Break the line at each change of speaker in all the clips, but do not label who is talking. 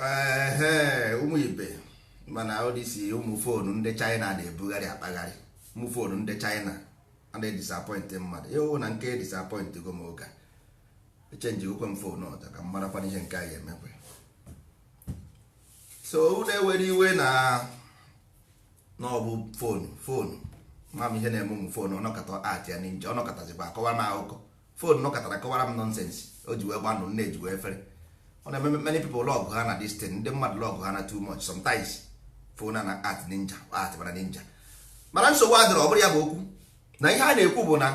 ụmụ ibe mana ọ dị si ụmụ foonu ndị China na-ebugharị akpagharị. Ụmụ foonu ndị China na-edisappoint mmadụ ịhụ na nke disappoint go m oge echenji okwe m foonu ọzọ ka m marakwana ihe nke a ga-emekwe. So na-ewere iwe na ọ bụ foonu ma m ihe na-eme ụmụ foonu ọnọkọta art ya ninja ọnọkọtazikwa akọwa m akụkọ foonu nọkọtara kọwara m nonsense o ji wee gbanụ nne eji wee fere ọ na-eme many people log ha na this thing ndị mmadụ log ha na too much sometimes foonu na art ninja art bara ninja mana nsogbu adịrọ ọ bụrụ ya bụ okwu na ihe a na-ekwu bụ na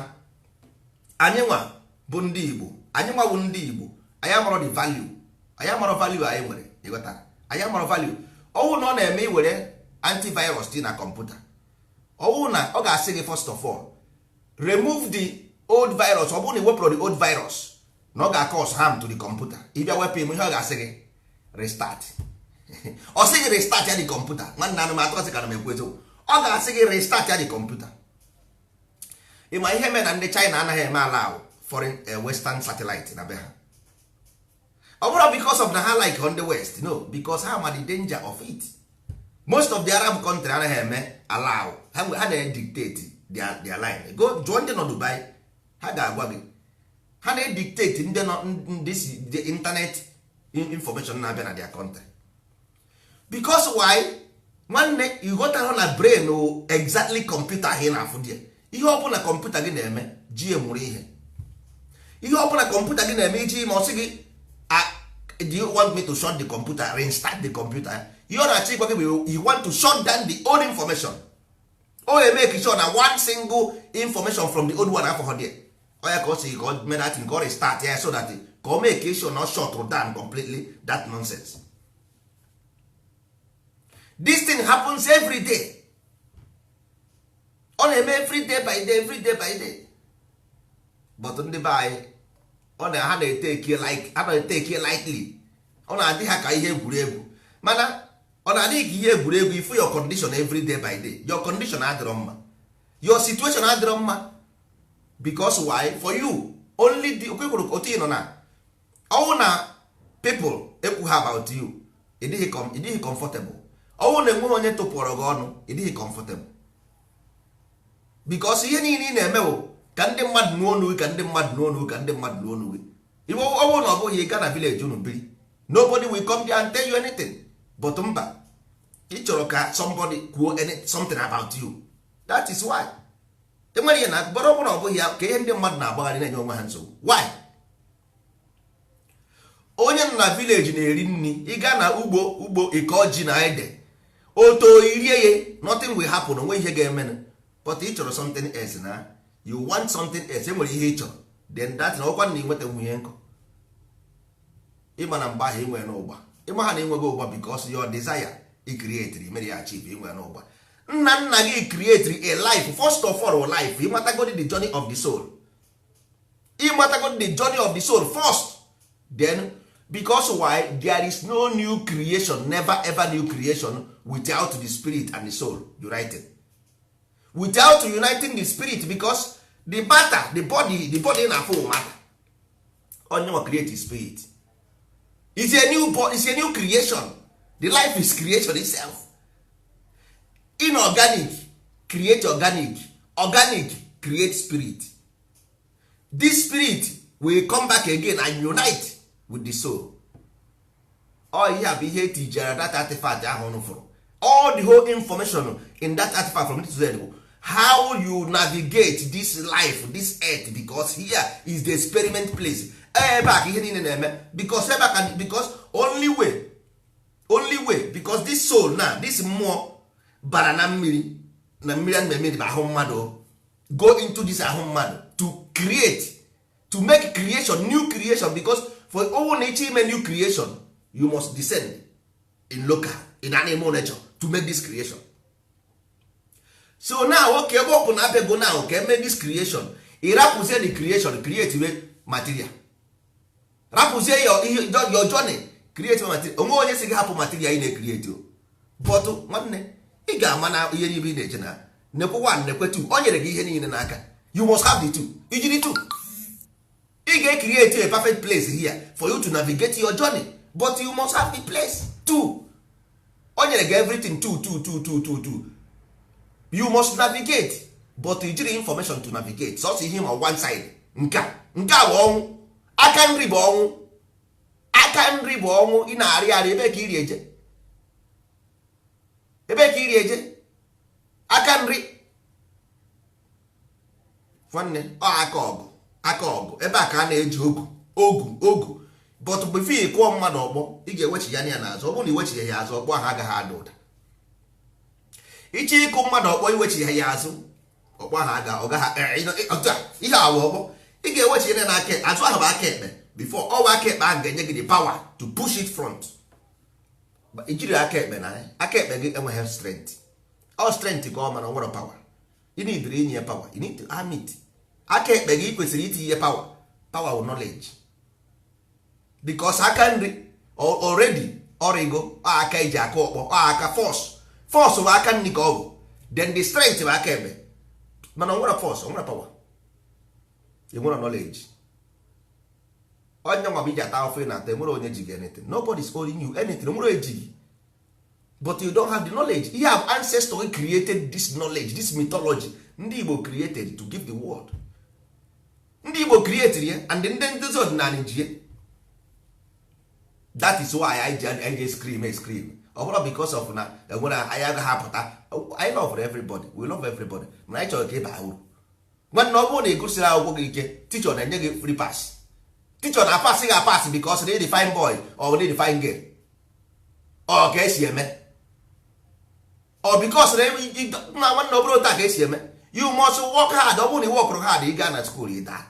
anyị nwa bụ ndị Igbo anyị nwa bụ ndị Igbo anyị amarọ the value anyị amarọ value anyị nwere ịghọtara anyị amarọ value ọwụ na ọ na-eme iwere antivirus dị na kọmputa ọwụ na ọ ga-asị gị first of all remove the old virus ọ bụrụ na iwepụrụ the old virus na ọ ga-cause harm to the computer ịbịa wepụ ime ihe ọ ga-asị gị restart ọ sị gị restart ya the computer nwanne anụ m atụkasị ka na m ekwu eziokwu ọ ga-asị gị restart ya the computer. ịma ihe mee na ndị China anaghị eme allow foreign western satellite na be ha ọ bụrụ because of na ha like on the west no because ha ma the danger of it. Most of the Arab country anaghị eme allow ha na-dictate their line go jụọ ndị nọ Dubai ha ga-agwa gị ha na-edictate ndị nọ the internet information na-abịa na their country because why nwanne ịghọtara na brain exactly kọmputa ahụ na-afụ dị ihe ọbụla kọmputa gị na-eme ji mụrụ ihe ọbụla kọmputa gị na-eme iji ma ọ sị gị do you want me to shut the computer restart the computer ihe ọ na-achọ ịgwa gị bụ you want to shut down the old information o make sure na one single information from the old one afọ dị ọ ya ka ọ sị ka ọ mee that ka ọ restart ya so that ka ọ make sure na ọ shut down completely that nonsense. This thing happens every day ọ na-eme every day by day but ndị be anyị ọ na ha na-eteke lightly ọ na-adị ha ka ihe egwuregwu mana ọ na-adị ka ihe egwuregwu ifu your condition every day by day your condition adịrọ mma your situation adịrọ mma because why for you only the okwekwuru otu ị nọ na ọwụ na people ekwu ha about you ịdịghị comfortable ọwụ na enweghị onye tụpụrụ gị ọnụ ịdịghị comfortable because ihe niile ị na-eme bụ ka ndị mmadụ n'onu ka ndị mmadụ n'onu ka ndị mmadụ n'onu gị iwe ọwụ na ọ bụghị ị gaa na village unu biri nobody will come there and tell you anything but mba ị chọrọ ka somebody kwuo something about you that is why enwere ihe na bụrụ ọbụla ọ bụghị ya ka ihe ndị mmadụ na-agbagharị na-enye onwe ha nsogbu why onye nọ na village na-eri nri ịga na ugbo ịkọ ji na ede oto irie ya nothing will happen onwe ihe ga-eme but ị chọrọ something else na you want something else enwere ihe ị chọrọ then that na ọkwa na ịnweta nwunye nkọ ịma na mgbe ahụ inwe n'ụgba ịma ha na enweghị ụgba because your desire ị create mere ya achieve inwe n'ụgba nna nna gị create a life first of all life ịmatagodi the journey of the soul ịmatagodi the journey of the soul first then because why there is no new creation never ever new creation without the spirit and the soul united without uniting the spirit because the matter the body na full matter onye nwa create spirit it's a new creation the life is creation itself inorganic create organic create spirit this spirit will come back again and unite with the soul all ihe bụ ihe etijere that artifact ahụ nụfụrụ all the whole information in that artifact from to Z how you navigate this life this earth because here is the experiment place ebe a ka ihe niile na-eme because ebe ka because only way because this soul na this mmụọ bara na mmiri a mmiri bụ ahụ mmadụ go into this ahụ mmadụ to create to make creation new creation because for all nature ime new creation you must descend in local in animal nature to make this creation. So now okay ebe ọkụ na abịago now ka eme this creation ị rapụzie the creation create material rapụzie your journey create material onwe onye si gị hapụ material ị na-create but nwanne ị ga-ama na ihe niile ị na-eche na nekwe 1 nekwe 2 o nyere gị ihe niile n'aka you must have the 2 ijiri 2 ị ga-create a perfect place here for you to navigate your journey but you must have the place two o nyere gị everything two. You must navigate but you jiri information to navigate sọsọ ihe ma one side nke a bụ ọnwụ. Aka nri bụ ọnwụ. Aka nri bụ ọnwụ. Ị na-arị arị ebe ka iri eje. Ebe ka iri eje aka nri nwanne aka ọgụ ebe a ka a na-eji ogu but before ị kụọ mmadụ ọgbọ ị ga-ewechi ya n'azụ. ọ bụrụ na iwechi ya azụ ọgbọ ahụ agaghị ada ụda. Iche ịkụ mmadụ ọgbọ iwechi ya azụ ọgbọ ahụ ihe awa ọgbọ ị ga-ewechi ya n'aka azụ ahụ bụ aka ekpe before ọwa aka ekpe ahụ ga-enye gị the power to push it front. ijiri aka ekpe na aka ekpe gị enweghị strength. All strength ka ọ mana nwere power. You need to inye power. You need to arm it. Aka ekpe gị kwesịrị itinye power with knowledge because aka nri already ọrịgo aka iji aka ọkpọ aka force bụ aka nri ka ọ bụ. Then the strength bụ aka ekpe mana nwere force nwere power. You nwere knowledge. Onye nwa bụ iji ata ofe na ata nwere onye ji gị anything. Nobody is owing you anything. Nwere ejighị. But you don't have the knowledge. You have ancestors who created this knowledge, this mythology. Ndị Igbo created to give the world. Ndị Igbo created ya and ndị ndozi ọdịnala ji. That is why I just scream. Ọ bụrụ because of na enwere anyị agaghị apụta. I love everybody. We love everybody. Mana anyị chọrọ ka ịba uru. Nwanne ọ bụrụ na ị gụsịrị akwụkwọ gị ike, teacher na-enye gị free pass. Teacher na-apasị gị apasị because they define boy or they define girl. Ọ ka esi eme. Or because na nwanne ọ bụrụ otu a ka esi eme. You must work hard. Ọ bụrụ na ị work hard ị gaa na school ị daa.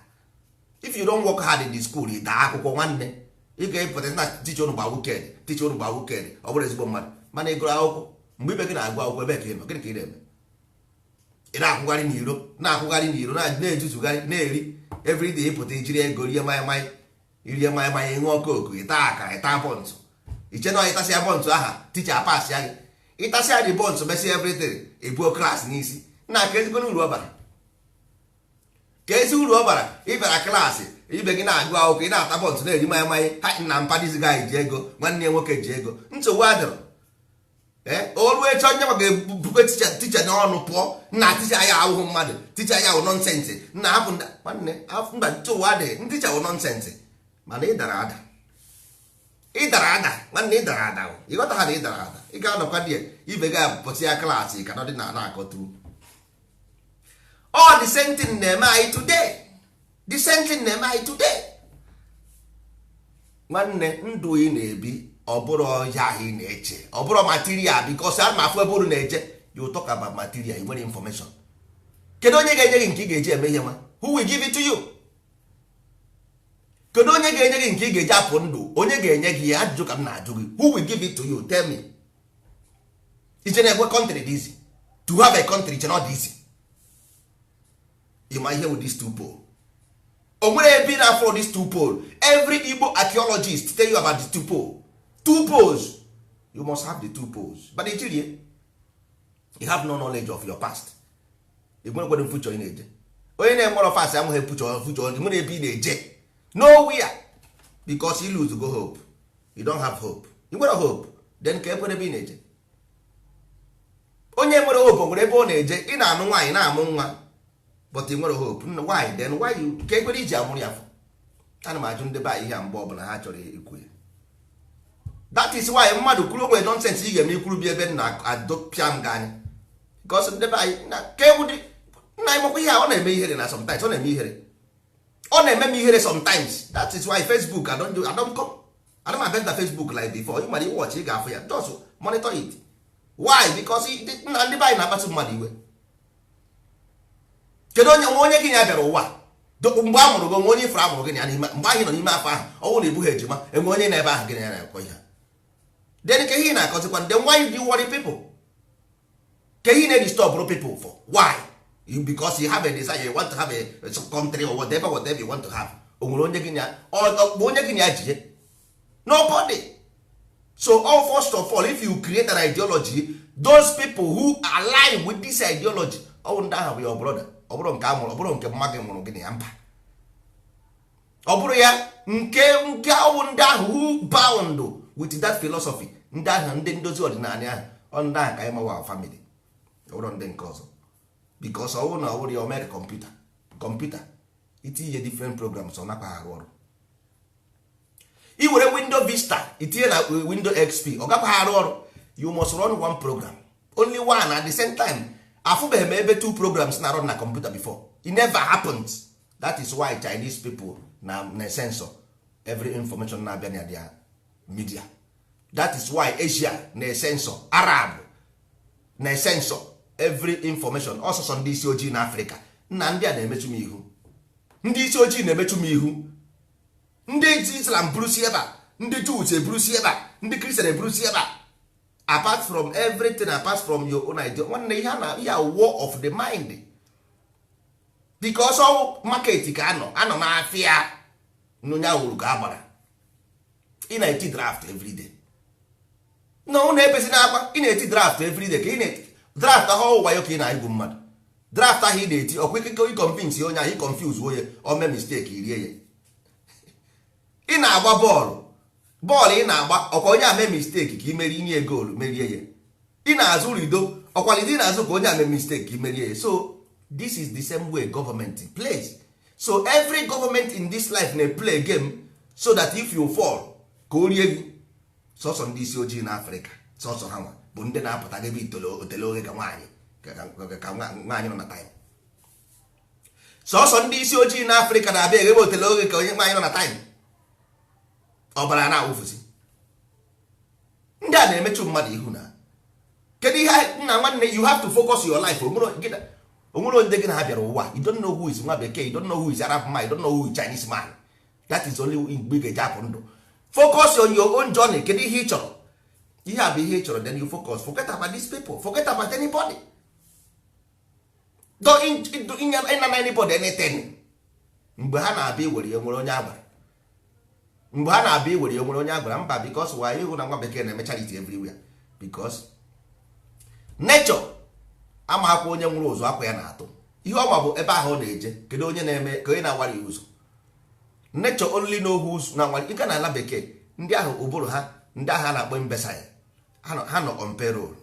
If you don't work hard in the school ị daa akwụkwọ nwanne. Ị ga-epụta na teacher unu gba wuked. Ọ bụrụ ezigbo mmadụ. Mana ị gụrụ akwụkwọ mgbe ibe gị na-agụ akwụkwọ ebe ka ị nọ gịnị ka ị na-eme? Ị na-akwụgharị n'iro na-ejuzugharị na-eri everyday ịpụta ijiri ego rie mmanya ṅụọ koku ịta akara ịta bọntụ iche na ịtasịa bọntụ aha ticha pas ya gị ịtasịa dị bọntụ mesịa everything ebuo klas n'isi na ka ezigbo uru ọ bara ka ezi uru ọ bara ịbịara klaasị ibe gị na-agụ akwụkwọ ị na-ata bọntụ na-eri mmanya ha na mpadịziga ji ego nwanne ya nwoke ji ego nsogbu adịrọ olu echi onye nwa ga-ebukwe ticha n'ọnụ pụọ na ticha ya ahụhụ mmadụ ticha ya wụ nọnsensị na hapụ nwanne mba ntụwa adịghị ndị ticha wụ nọnsensị mana ị dara ada nwanne ị dara ada ịghọta ha na ị dara ada ị ga-anọkwa dị ibe ga-apụta ya klaasị ka nọdị na akọtụ ọ the same thing na-eme anyị today nwanne ndụ ị na-ebi ọ bụrụ ọhịa ahụ ị na-eche ọ bụrụ material because a ma afụ ebe uru na-eche you talk about material nwere information. Kedu onye ga-enye gị nke ị ga-eji eme ihe nwa? Who will give it to you? Kedu onye ga-enye gị nke ị ga-eji apụ ndụ? Onye ga-enye gị ya? Ajụjụ ka m na-ajụ gị. Who will give it to you? Tell me. Iche na-ekwe country dị easy. To have a country iche not easy. You might hear with these two poles. O nwere ebe na for these two poles. Every Igbo archaeologist tell you about the two poles. Two poles. You must have the two poles. But Nigeria, you have no knowledge of your past. You nwere kwere future ị na-eje. Onye na-emere fast amụghị future nwere ebe ị na-eje. Nowhere. Because you lose go hope. You don't have hope. You nwere hope. Then ka ekwere ebe ị na-eje. Onye nwere hope nwere ebe ọ na-eje. Ị na-anụ nwaanyị na-amụ nwa. But you nwere hope. Why? Then why you ka ekwere iji amụrụ ya? Ana m ajụ ndị be ihe mgbe ọbụla ha chọrọ ikwu ya. That is why mmadụ kwuru onwe nonsense ị ga-eme ikwuru bi ebe na adọpịa m gị anya. Because ndị be anyị na ka egwu dị nna ịmakwa ihe a ọ na-eme ihere na sometimes ọ na-eme ihere. Ọ na-eme m ihere sometimes. That is why Facebook I don't come. I don't abeg na Facebook like before. You mara watch ị ga-afụ ya. Just monitor it. Why? Because na ndị be anyị na-akpasu mmadụ iwe. Kedu onye gị ya bịara ụwa? Mgbe a mụrụ gị onwe onye ifuru amụrụ gị ya n'ime mgbe anyị nọ n'ime afọ ahụ ọnwụ na-ebughị ejima enwe onye na-ebe ahụ gị na ya na-ekọ ihe. Then ke he na-akọzikwa then why do you worry people? Ke he na-disturb people for? Why? Because you have a desire, you want to have a country or whatever you want to have. Onwere onye gị ya onye gị ya jije? Nobody. So first of all, if you create an ideology, those people who align with this ideology ọ ndị ahụ bụ your brother. Ọ bụrụ nke amụrụ, ọ bụrụ nke mma gị mụrụ gị na ya mba. Ọ bụrụ ya nke ọwụ ndị ahụ who bound with that philosophy ndị ahụ ndị ndozi ọdịnala ahụ ndị ahụ ka anyị mawa family ụlọ ndị nke ọzọ because ọwụ na ọwụrụ ya omere kọmputa itinye different programs ọ nakwa arụ ọrụ i were window vista itinye na window xp ọ gakwa arụ ọrụ you must run one program only one at the same time afụbeghị m ebe 2 programs na run na computer before it never happens. That is why Chinese people na censor every information na-abịa na their media. That is why Asia na censor, Arab na censor every information. Also ndị isi ojii na Africa na ndị a na-emechu m ihu, ndị isi ojii na-emechu m ihu, ndị Islam burusi ebe a, ndị Jews eburusi ebe a, ndị Christian eburusi ebe a. Apart from everything, apart from your own idea, nwanne ihe a war of the mind. Because all market ka anọ n'afịa n'onye awụrụ ka agbara ị na-eti draft every day. No, na-epesi n'akwa ị na-eti draft every day ka ị na-eti draft ahụ wayo ka ị na-igwu mmadụ. Draft ahụ ị na-eti ọkwa ikike ị convince onye ahụ ị confuse onye o mee mistake irie ya. Ị na-agba bọọlụ ị na-agba ọkwa onye a mee mistake ka ị merie inye goolu merie ya. Ị na-azụ rido ọkwalite ị na-azụ ka onye a mee mistake ka ị merie ya. So this is the same way government plays. So every government in this life na play game so that if you fall ka o rie gị. Sọsọ ndị isi ojii na Afrịka sọsọ ha nwa bụ ndị na-apụta gị otele oge ka nwaanyị ka nwaanyị nọ na time. Sọsọ ndị isi ojii na Afrịka na-abịa eghebe otele oge ka onye nwaanyị nọ na time. Ọbara na-awụfusi ndị a na-emechu mmadụ ihu na kedu ihe nna nwanne you have to focus your life. Onwere onye gị na ha bịara ụwa, you don't know who is nwa bekee, you don't know who is Arab man, you don't know who is Chinese man. That is only mgbe ga-eji apụ ndụ. Focus on your own journey. Kedu ihe ị chọrọ? Ihe a bụ ihe ị chọrọ, then you focus. Forget about these people, forget about anybody. Don't anybody anything. Mgbe ha na-abịa iwere ya nwere onye agbara. Mgbe ha na-abịa iwere ya nwere onye agbara mba, because why ịhụ na nwa bekee na-eme charity everywhere. Because nature ama akwa onye nwụrụ ụzọ akwa ya na-atụ. Ihe ọma bụ ebe ahụ ọ na-eje. Kedu onye na-eme ka onye na-awara ya ụzọ? Nature only know who's na-awara. Ị ga na ala bekee ndị ahụ ụbụrụ ha ndị agha na-akpọ imbecile ha nọ on payroll.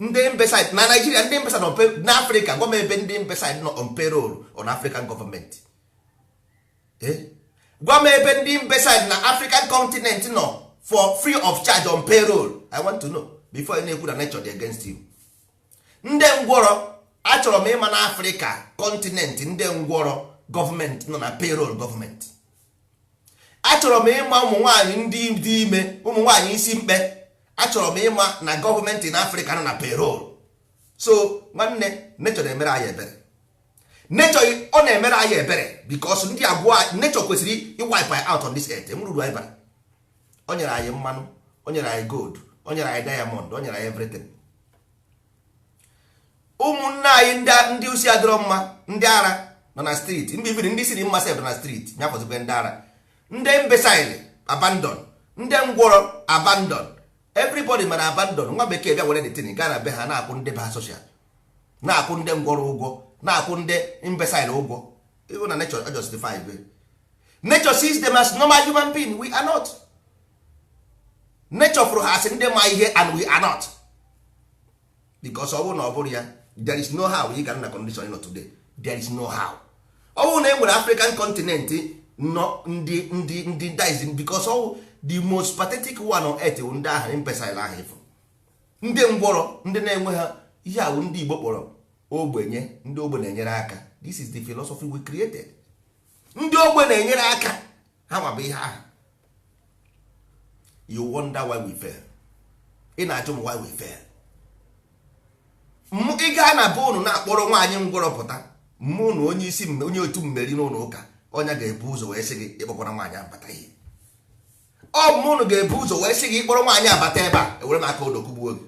Ndị imbecile na Nigeria, ndị imbecile na Africa, gwa m ebe ndị imbecile nọ on payroll on African government. Gwa m ebe ndị imbecile na African continent nọ for free of charge on payroll. I want to know before you na-ekwu na nature dị against you. Ndị ngwọrọ achọrọ m ịma na Africa continent ndị ngwọrọ gọọmenti nọ na payroll gọọmenti. Achọrọ m ịma ụmụ nwaanyị ndị dị ime, ụmụ nwaanyị isi mkpe. Achọrọ m ịma na gọọmenti na Africa nọ na payroll. So nwanne nature na-emere anyị ebere. Nature ọ na-emere anyị ebere because ndị abụọ nature kwesịrị iwipe anyị out on this earth. Enwere uru anyị bara. O nyere anyị mmanụ, o nyere anyị gold, o nyere anyị diamond, o nyere anyị everything. Ụmụnne anyị ndị usi adịrọ mma, ndị ara nọ na street, ndị siri mmasị nọ na street, nyafọzikwe ndị ara. Ndị imbecile abandon, ndị ngwọrọ abandon, everybody mana abandon. Nwa bekee bịa were detin gaa na be ha na-akwụ ndị ba social, na-akwụ ndị ngwọrọ ụgwọ, na-akwụ ndị imbecile ụgwọ. Even na nature justify it. Nature sees them as normal human being. We are not. Nature for has ndị ma ihe and we are not. Because ọ bụrụ na ọ bụrụ ya, there is no how you can na condition not today. There is no how. Ọ bụrụ na enwere African continent no ndị dies because all the most pathetic one on earth ndị ahụ imbecile ahụ ifụ. Ndị ngwọrọ ndị na-enwe ha ihe ahụ ndị Igbo kpọrọ ogbenye, ndị ogbe na-enyere aka. This is the philosophy we created. Ndị ogbe na-enyere aka ha ma bụ ihe ahụ. You wonder why we fail. Ị na-ajụ m why we fail. Ị gaa na be unu na-akpọrọ nwaanyị ngwọrọ pụta, mụ na onye isi onye otu mmeri n'ụlọ ụka, onye ga-ebu ụzọ wee sị gị ịkpọkwara nwaanyị abata ihe. Ọ bụ mụ ga-ebu ụzọ wee sị gị ịkpọrọ nwaanyị abata ebe a, ewere m aka odo kugbuo gị.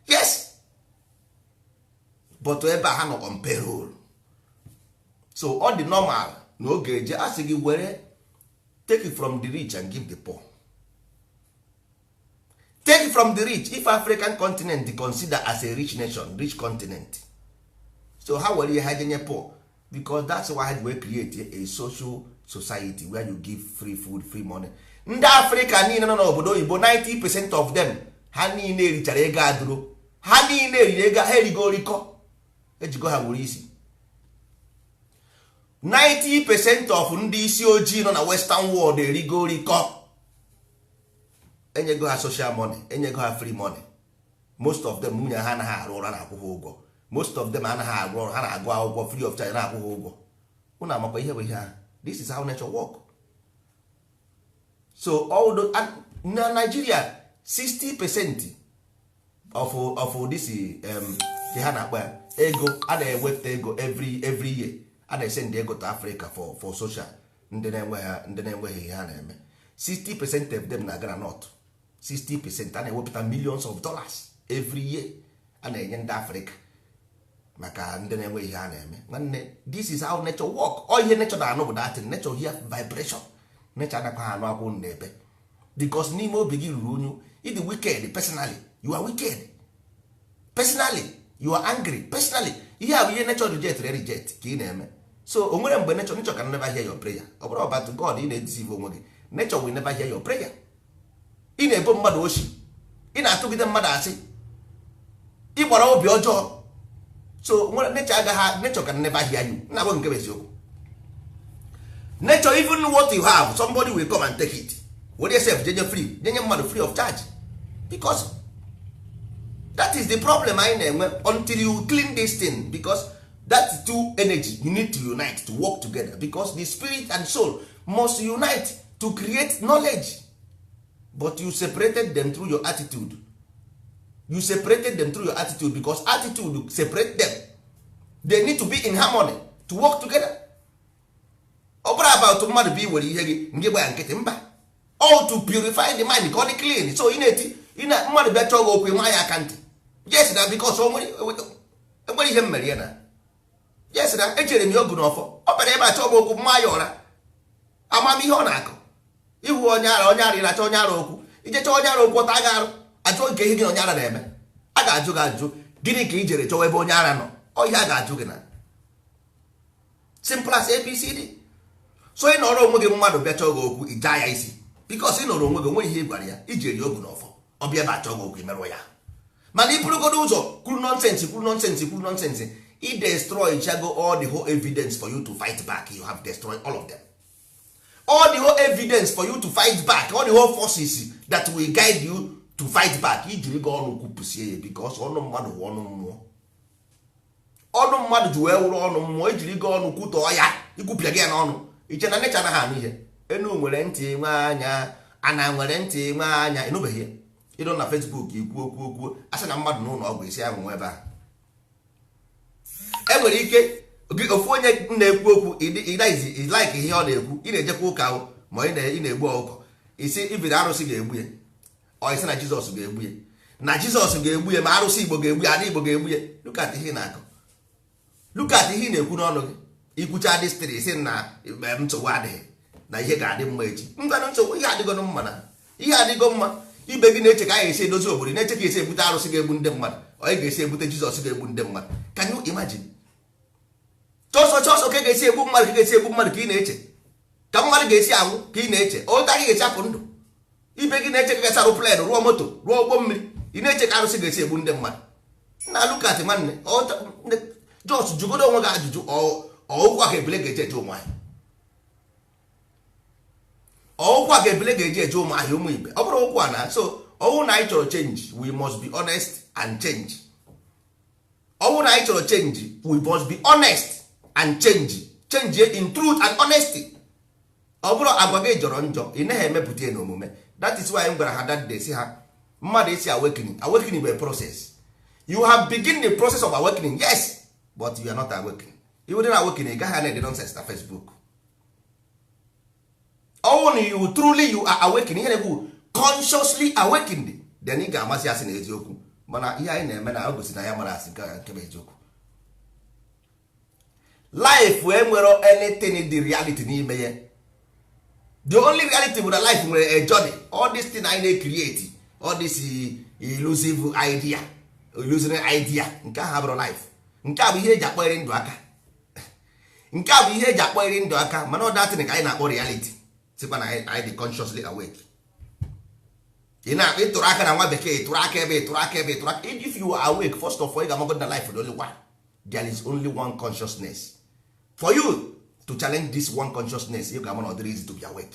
Yes, but ebe a ha nọ on payroll. So ọ dị normal na oge eje asị gị were take it from the rich and give the poor. Take it from the rich. If African continent is considered as a rich nation, rich continent, so how will you have any poor? Because that's why we create a social society where you give free food, free money. Ndị Africa niile nọ n'obodo oyibo 90% of them ha niile richara ego adụrụ, ha niile riri ego ha erigo rikọ ejigo ha gburu isi. 90% of ndị isi ojii nọ na western world erigo rikọ, enyego ha social money, enyego ha free money. Most of them nwunye ha anaghị arụ ọrụ na-akwụ ha ụgwọ, most of them anaghị arụ ọrụ ha na-agụ akwụkwọ free of charge na-akwụ ha ụgwọ. Unu amakwa ihe bụ ihe ha. This is how nature work. So although na Nigeria 60% of this ha na-akpa ego a na-ewepụta ego every year a na-esend ego to Africa for social ndị na-enweghị ihe ha na-eme. 60% of them na-aga na north. 60% a na-ewepụta millions of dollars every year a na-enye ndị Africa maka ndị na-enwe ihe ha na-eme. Nwanne, this is how nature work. Ọ ihe nature na-anụ bụ that nature here vibration. Nature anakwa ha anụ akwụ n'ebe because n'ime obi gị ruru unyu. Ịdị wicked personally, you are wicked personally, you are angry personally. Ihe a bụ ihe nature reject ka ị na-eme. So o nwere mgbe nature can never hear your prayer. Ọ bụrụ about God ị na-edeceive onwe gị. Nature will never hear your prayer. Ị na-ebo mmadụ oshi, ị na-atụgide mmadụ asị, ị gbara obi ọjọọ. So nature can never hear you. Na nke bụ eziokwu. Nature, even what you have, somebody will come and take it. What yourself jenye free, jenye mmadụ free of charge. Because that is the problem I na-enwe until you clean this thing. Because that two energy you need to unite to work together. Because the spirit and soul must unite to create knowledge. But you separated them through your attitude. You separated them through your attitude because attitude will separate them. They need to be in harmony to work together. Ọ bụrụ about mmadụ bụ iwere ihe gị nke gba ya nkịtị mba. All to purify the mind ka ọ dị clean. So mmadụ bịa chọọ gị okwu nwa ya aka ntị. Yes na because enwere ihe mmeri ya na. Yes na echere m ya ogu n'ọfọ. Ọ bịara ebe a chọọ m okwu mma ya ụra. Amamihe ọ na-akọ. Ihu onye ara ịracha onye ara okwu. Ije chọọ onye ara okwu ọta aga arụ. Ajụọ nke ihe gị na onye ara na-eme. A ga-ajụ gị ajụjụ gịnị ka i jere chọwa ebe onye ara nọ. Ọ ihe a ga-ajụ gị na. Simple as ABCD. So ị nọrọ onwe gị mmadụ bịa chọọ gị okwu ija ya isi because ị nọrọ onwe gị onwe ihe ị gwara ya ijeri ogu n'ọfọ ọ bịa ebe a chọọ gị okwu imerụ ya. Mana ị bụrụgodo ụzọ kwuru nonsense i destroy chago all the whole evidence for you to fight back. You have destroyed all of them. All the whole evidence for you to fight back, all the whole forces that will guide you to fight back. Ijiri gị ọnụ kwupụsie ya because ọnụ mmadụ wụ ọnụ mmụọ. Ọnụ mmadụ ji wee wụrụ ọnụ mmụọ. Ijiri gị ọnụ kwutọọ ya ikwupịa gị ya n'ọnụ. Iche na nature anaghị anụ ihe. Enu nwere ntị nwe anya, ana nwere ntị nwe anya. Ịnụbeghị ya. Ịnọ na Facebook ikwu okwu asị na mmadụ n'ụlọ ọgwụ isi ahụ nwe ebe a. E nwere ike ofu onye na-ekwu okwu like ihe ọ na-ekwu ị na-ejekwa ụka ma ị na-egbu ọkụkọ isi ibiri arụsị ga-egbu ya. Ọ isi na Jizọs ga-egbu ya. Na Jizọs ga-egbu ya ma arụsị Igbo ga-egbu ya, ada Igbo ga-egbu ya. Look at ihe na-akọ. Look at ihe na-ekwu n'ọnụ gị. Ikwucha dịstri si na nsogbu adịghị na ihe ga-adị mma echi. Ngwanụ nsogbu ihe adịgo mma na ihe adịgo mma. Ibe gị na-eche ka anyị esi edozi obodo, na-eche ka esi ebute arụsị ga-egbu ndị mmadụ, onye ga-esi ebute Jizọs ga-egbu ndị mmadụ. Can you imagine? Chọsọ ka ga-esi egbu mmadụ ka ị na-eche ka mmadụ ga-esi anwụ ka ị na-eche ụta gị ga-esi apụ ndụ. Ibe gị na-eche ka ga-esi arụ plen rụọ moto rụọ ụgbọ mmiri, ị na-eche ka arụsị ga-esi egbu ndị mmadụ. Na lukat nwanne jos jụgodo onwe gị ajụjụ ọụkwụ a ga-ebele ga-eji eje ụmụ ahịa. Ọụkwụ a ga-ebele ga-eji eje ụmụ ahịa ụmụ ibe. Ọ bụrụ ụkwụ a na so ọwụ na anyị chọrọ change we must be honest and change. Ọwụ na anyị chọrọ change we must be honest and change in truth and honesty. Ọ bụrụ agwa gị jọrọ njọ ị naghị emepụta ya n'omume. That is why m gwara ha that day si ha mmadụ isi awakening bụ a process. You have begin the process of awakening, yes, but you are not awakening. You didn't awaken, ị gaghị na-ede nonsense na Facebook. Only you truly you are awakening, ihe na-ekwu consciously awakened, then ị ga-amasị asị na eziokwu. Mana ihe anyị na-eme na ogosi na ya mara asị nke bụ eziokwu. Life wee nwere anything the reality n'ime ya. The only reality bụ na life nwere a journey. All this thing anyị na-create, all this illusive idea, illusionary idea, nke ahụ abụrụ life. Nke a bụ ihe eji akpọrọ ndụ aka. nke a bụ ihe eji akpọ iri ndụ aka, mana ọ datin ka anyị na-akpọ reality, sikwa na anyị dị consciously awake. ị na-ịtụrụ aka na nwa bekee, ịtụrụ aka ebe, ịtụrụ aka ebe, ịtụrụ aka. If you are awake, first of all, ị ga-amago na life is only one. There is only one consciousness. For you to challenge this one consciousness, you ga-ama na ọ dịrị easy to be awake.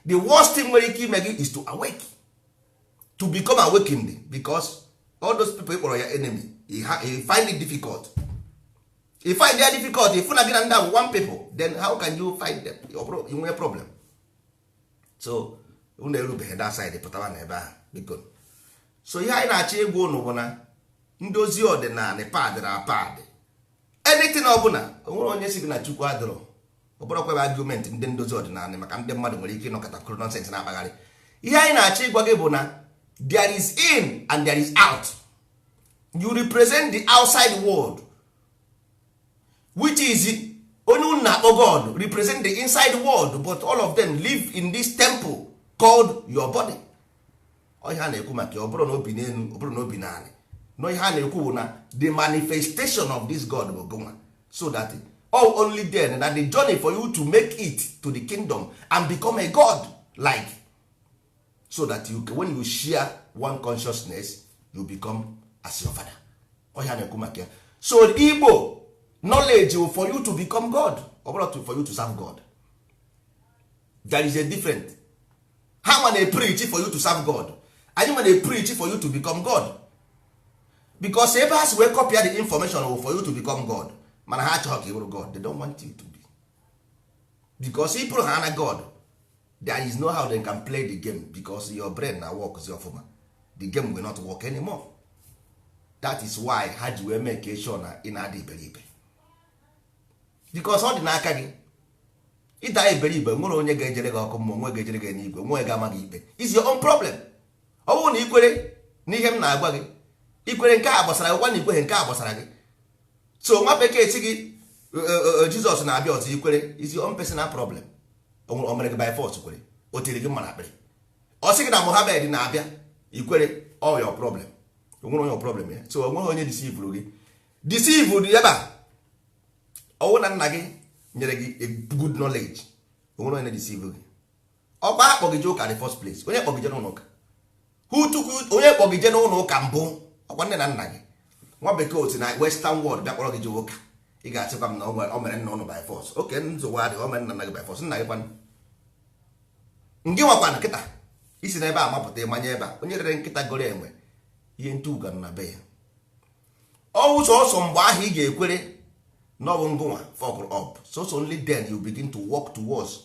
The worst thing nwere ike ime gị is to awake, to become awakened, because all those people ị kpọrọ ya enemy, he find it difficult. He find it difficult. If you na gị na ndị one people, then how can you find them? You nwere problem. So unu erubeghị that side, pụtara na ebe ahụ biko. So ihe anyị na-achọ ịgwa unu bụ na ndozi ọdịnala pad na pad, anything ọbụla, onwere onye si gị na Chukwu adịrọ. Ọ bụrụkwa argument ndị ndozi ọdịnala maka ndị mmadụ nwere ike ịnọkọta kwuru nonsense na-akpagharị. Ihe anyị na-achọ ịgwa gị bụ na there is in and there is out. You represent the outside world, which is onye unu na-akpọ God represent the inside world, but all of them live in this temple called your body. Ihe a na-ekwu maka ọ bụrụ na obi n'elu, ọ bụrụ na obi n'ala. No, ihe a na-ekwu bụ na the manifestation of this God bụ gụnwa, so that only then that the journey for you to make it to the kingdom and become a God like, so that you when you share one consciousness you become as your father. Ihe a na-ekwu maka ya. So Igbo knowledge for you to become God, or for you to serve God. There is a difference. How when they preach for you to serve God, and when they preach for you to become God. Because ebe has we copy the information for you to become God, mana ha achọghị ka ị bụrụ God. They don't want you to be, because people ha na God, there is no how they can play the game, because your brain na work your former, the game will not work anymore. That is why ha ji wee make sure na ị na-ada iberibe, because ọ dị n'aka gị ịda iberibe. Nwere onye ga-ejere gị ọkụ mmụọ, nwe ga-ejere gị n'igwe, nwe ga-ama gị ikpe. Is your own problem. Ọ bụrụ na ikwere n'ihe m na-agwa gị, ikwere nke a gbasara gị, na ikweghị nke a gbasara gị. So nwa bekee si gị Jizọs na-abịa ọzọ, ikwere, is your own personal problem. O mere gị by force, kwere, o tiri gị mma na akpịrị. Ọ sị gị na Mohammed na-abịa, ikwere, all your problem. O nwere onye problem ya. So o nweghị onye deceive gị. Deceive dị ebe a. Ọwụ na nna gị nyere gị a good knowledge, o nwere onye deceive gị. Ọkwa akpọ gị je ụka the first place. Onye kpọ gị je n'ụlọ ụka? Who took you? Onye kpọ gị je n'ụlọ ụka mbụ? Ọkwa nne na nna gị. Nwa bekee otu na western world bịa kpọrọ gị je ụka. Ị ga-achịkwa m na o mere nna ụnụ by force. Oke, nzogbu adịghị, o mere nna gị by force. Nna gị kwanụ ngị nwakwana nkịta isi n'ebe a mapụta ịmanye ebe a. Onye rere nkịta goro enwe ihe ntu uga na be ya. Ọwụ sọsọ mgbe ahụ ị ga-ekwere na ọ bụ ngụnwa fuck up. So only then you begin to walk towards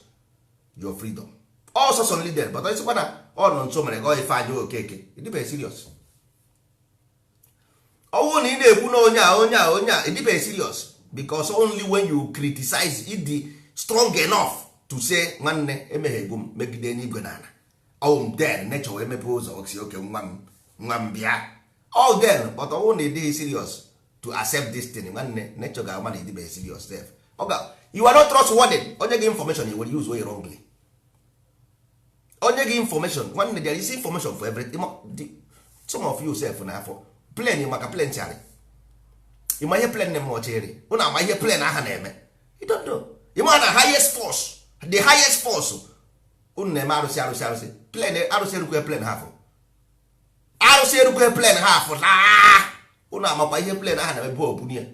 your freedom. Also only then. But ọsịkwa na ọ nọ nso mere gị ife anyị okeke, ịdịbe serious. Ọwụ na ị na-ekwu na onye a ịdịbe serious, because only when you criticize it the strong enough to say nwanne emeghegbu m megide n'igwe n'ala, all then nature wee mepe ụzọ osi oke nwa m bịa. All then, but ọwụ na ịdịghị serious to accept this thing, nwanne nature ga-ama na ịdịbe serious self. You are not trustworthy. Onye gị information you will use way wrongly. Onye gị information, nwanne, there is information for everything. Some of you self na afọ plan maka plan chari. Ịma ihe plan na-eme ọchịrị, ụnụ ama ihe plan aha na-eme. You don't know. Ịma na highest force, the highest force, ụnụ na-eme arụsị plan, arụsị erukwe plan ha afọ, arụsị erukwe plan ha afọ. Ụnụ amakwa ihe plan aha na-eme bụ obunie.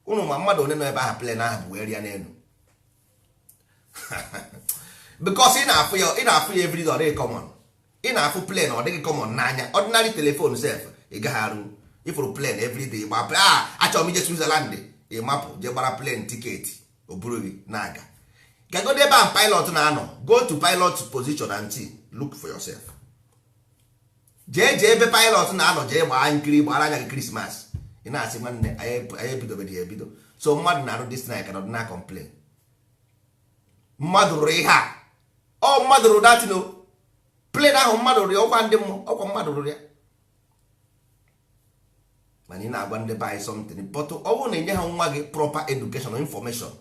Ụnụ ma mmadụ one nọ ebe aha plan aha bụ wee ria n'elu. Because ị na-afụ ya every day, ọ dịghị common. Ị na-afụ plan ọ dịghị common n'anya. Ordinary telephone self ị gaghị arụ ifụrụ plan everyday. Gba achọrọ m ije Switzerland, ị mapụ je gbara plan tiketi, o buru gị na-aga. Gagodo ebe a pilot na-anọ, go to pilot position and see, look for yourself. Jee ebe pilot na-anọ, jee gbaa nkiri, gbara anya gị Christmas. Ị na-asị nwanne anyị ebidobedi ya ebido. So mmadụ na-arụ this night cannot na complain. Mmadụ rụrụ ihe a, ọ mmadụ rụrụ datino plan ahụ, mmadụ rụrụ ya, ọkwa ndị mmụọ, ọkwa mmadụ rụrụ ya. Mana ị na-agwa ndị be anyị something, but ọ bụrụ na enye ha nwa gị proper education or information,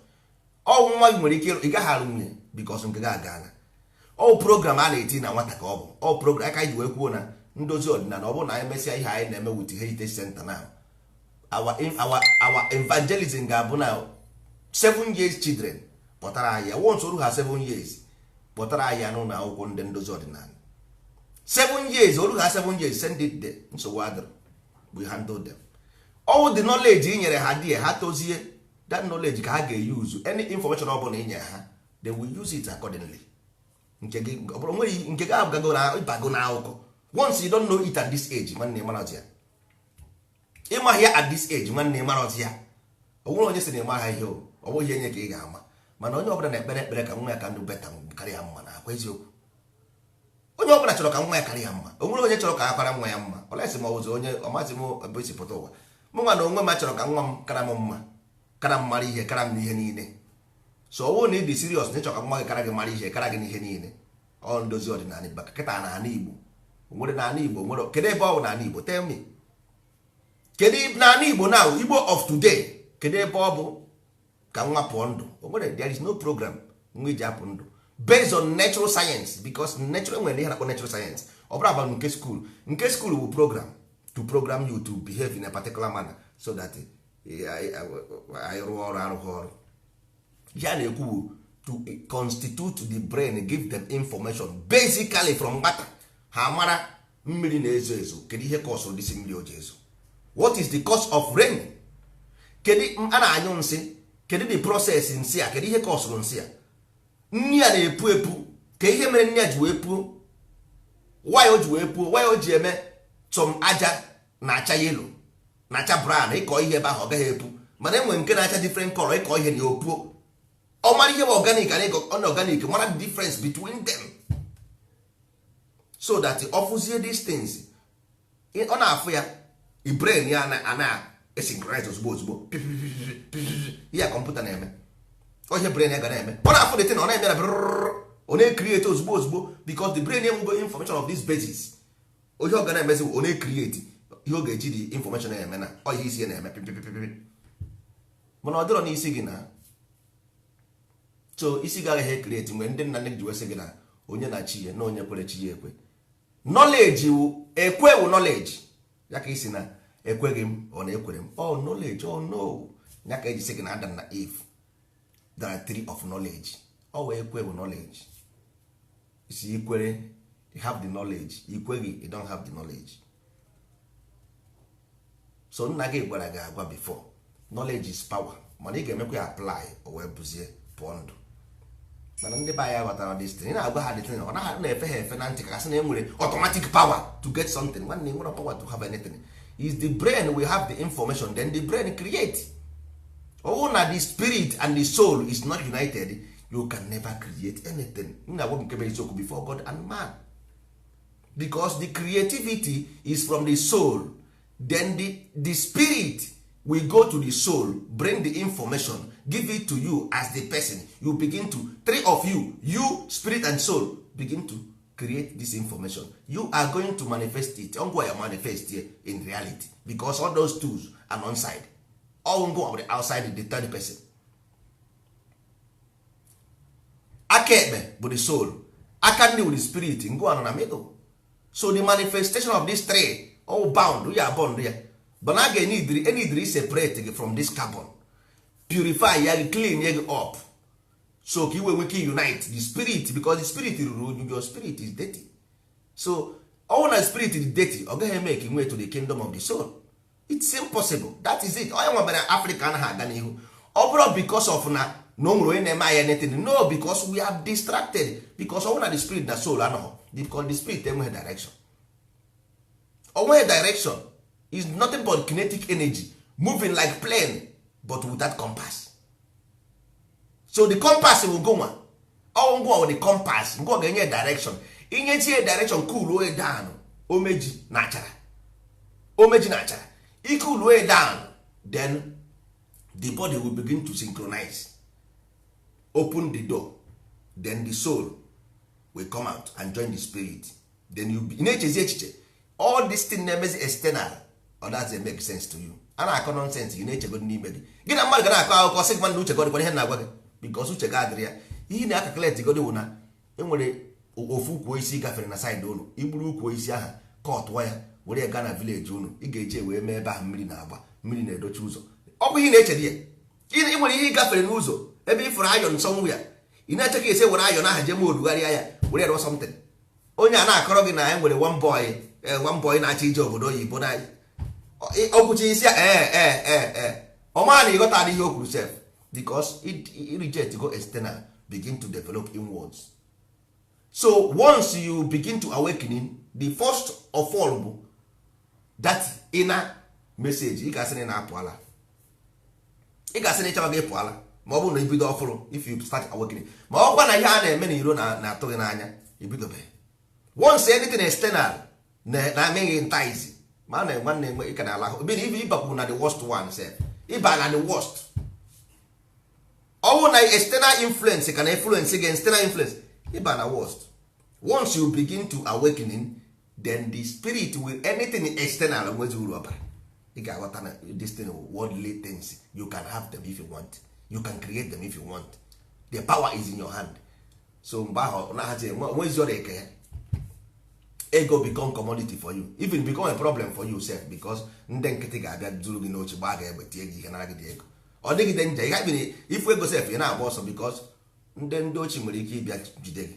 ọ nwa gị nwere ike ị gaghị arụ nwunye because nke gị agana. Ọ program a na-eti na nwata ka ọ bụ, ọ program aka ji wee kwuo na ndozi ọdịnala. Ọ bụrụ na anyị mesịa ihe anyị na-eme with heritage center now, our evangelism ga-abụ na 7 years children kpọtara anyị ya once oru ha 7 years kpọtara anyị ya n'ụlọ akwụkwọ ndị ndozi ọdịnala 7 years oru ha 7 years send it there nsogbu adịrị we handle them. All the knowledge i nyere ha die ha tozie that knowledge ka ha ga-use any information ọ bụla i nyere ha they will use it accordingly. Nke gị abụgago na ịbago na akụkọ once you don't know it at this age nwanne mara ya ịma ya at this age nwanne mara ya ọ nwere onye sị na ịma ha ihe ọ bụghị enye ka ị ga-ama mana onye ọbụla na-ekpere ekpere ka nwa ya ka ndụ beta karịa mma na akwa eziokwu. Onye ọbụla chọrọ ka nwa ya karịa mma o nwere onye chọrọ ka akwara nwa ya mma olesi ma ọzọ onye ọmazi m ebe isi pụta ụwa mụ nwa na onwe m chọrọ ka nwa m kara m mma kara m mara ihe kara m n'ihe niile. So ọ bụrụ na ị dị serious na ịchọ ka nwa gị kara gị mara ihe kara gị n'ihe niile ọ ndozi ọdịnala baka kịta na ala Igbo nwere na ala Igbo nwere kedu ebe ọ bụ na ala Igbo tell me kedu na ala Igbo now Igbo of today kedu ebe ọ bụ ka nwa pụọ ndụ o nwere there is no program nwa iji apụ ndụ based on natural science because natural nwere ihe na-akpọ natural science ọ bụrụ about nke school bụ program to program you to behave in a particular manner so that anyị rụọ ọrụ arụghị ọrụ ya na-ekwu to constitute the brain give them information basically from nwata ha mara mmiri na-ezo ezo kedu ihe cause disi mmiri o ji ezo what is the cause of rain kedu a na-anyụ nsị kedu the process nsị a kedu ihe cause nsị a nni a na-epu epu ka ihe mere nni a ji wee puo why o ji wee puo why o ji eme some aja na-acha yellow na-acha brown ịkọ ihe ebe ahụ ọ gaghị epu mana enwe nke na-acha different color ịkọ ihe na opuo ọ mara ihe bụ organic and inorganic mara the difference between them so that ọ fụzie these things ọ na-afụ ya i brain ya na synchronize ozugbo ihe kọmputa na-eme ihe brain ya ga na-eme ọ na-afụ the thing ọ na-eme na ọ na-create ozugbo because the brain enwego information of this basis ihe ọ ga na-emezi ọ na-create ihe ọ ga-eji the information na-eme na ọ ihe isi ya na-eme mana ọ dịrọ n'isi gị na so isi gaghị create mgbe ndị nna nne ji wesị gị na onye na chi ya na onye kwere chi ya ekwe knowledge ekwe wu knowledge ya ka isi na ekweghị m ọ na ekwere m knowledge no ya ka eji sị gị na Adam na Eve there are 3 of knowledge wee ekwe wu knowledge isi ikwere you have the knowledge ikweghị you don't have the knowledge. So nna gị gwara gị agwa before knowledge is power mana ị ga-emekwa ya apply o wee bụzie pụọ ndụ mana ndị be anyị ghọtara this thing na-agwa ha dịtịn ọ naghị na-efe ha efe na ntị ka sị na enwere automatic power to get something nwanne nwere power to have anything is the brain we have the information then the brain create. Oh na the spirit and the soul is not united you can never create anything. Nna gwa nke bụ eziokwu before God and man because the creativity is from the soul then the spirit will go to the soul bring the information give it to you as the person you begin to 3 of you spirit and soul begin to create this information you are going to manifest it ngwa ya manifest here in reality because all those tools are on side all go on the outside the third person. Aka ekpe bụ the soul aka ndị with the spirit ngwa nọ na middle so the manifestation of these 3 all bound ya bond ya but na ga enidri separate from this carbon purify ya clean ya up so ka iwe nweke unite the spirit because the spirit ruru your spirit is dirty so all na spirit is dirty ọ gaghị eme ka inwe to the kingdom of the soul it's impossible that is it onye nwebere Africa anaghị aga n'ihu ọ bụrụ because of na no nwere onye na-eme anya anything no because we are distracted because ọ na the spirit na soul anọghọ because the spirit enweghị direction onweghị direction is nothing but kinetic energy moving like plane but without compass so the compass will go on ngwa the compass ngwa ga-enye direction inyezie direction cool way down omeji na achara cool way down then the body will begin to synchronize open the door then the soul will come out and join the spirit then you na-echezi echiche all this thing na-emezi external or that make sense to you a na-akọ nonsense gị na-echegodi n'ime gị na mmadụ ga na-akọ akụkọ sị gị uche gị ihe na-agwa gị because uche gị adịrị ya ihe na-akakuleti godi bụ na enwere ofu ukwu isi gafere na side ụlọ igburu ukwu isi aha kọtụọ ya were ya gaa na village ụlọ ị ga-eje wee mee ebe ahụ mmiri na-agba mmiri na-edochi ụzọ ọ bụ ihe na-echedi ya ị nwere ihe ịgafere n'ụzọ ebe ị fụrụ ayọn somewhere ị na-eche ka esi were ayọn ahụ je modugharịa ya were rụọ something. Onye a na-akọrọ gị na ya nwere one boy na-achọ ije obodo oyibo na okwuchi isi ọma na ịghọta adịghị o kwuru sef because reject go external begin to develop inwards. So once you begin to awakening, the first of all bụ that inner message ị ga-asị na apụ ala, ị ga-asị na ịchọrọ gị pụ ala ma ọ bụrụ na ibido ọfụrụ. If you start awakening, ma ọ gwa na ihe a na-eme na iro na-atụ gị n'anya ibidobe. Once anything external na-ameghị nta izi ma na nwanne enwe ị ka na ala bi na ịbakwu na the worst one sef ịba na the worst. Ọwụ na external influence ka na influence gị external influence ịba na worst. Once you begin to awakening, then the spirit will anything external nwezi uru ọbara. Ị ga-aghọta na this thing worldly things you can have them if you want, you can create them if you want, the power is in your hand. So mgbe ahụ na-ahazi nwezi ọrịa eke ya ego become commodity for you, even become a problem for you self because ndị nkịtị ga-abịa zuru gị n'oche gbaa ga-egbe tie gị ihe nara gị dị ego. Ọ dịgide nje ị ga-akpịrị ifu ego self ị na-agba ọsọ because ndị ochie nwere ike ịbịa jide gị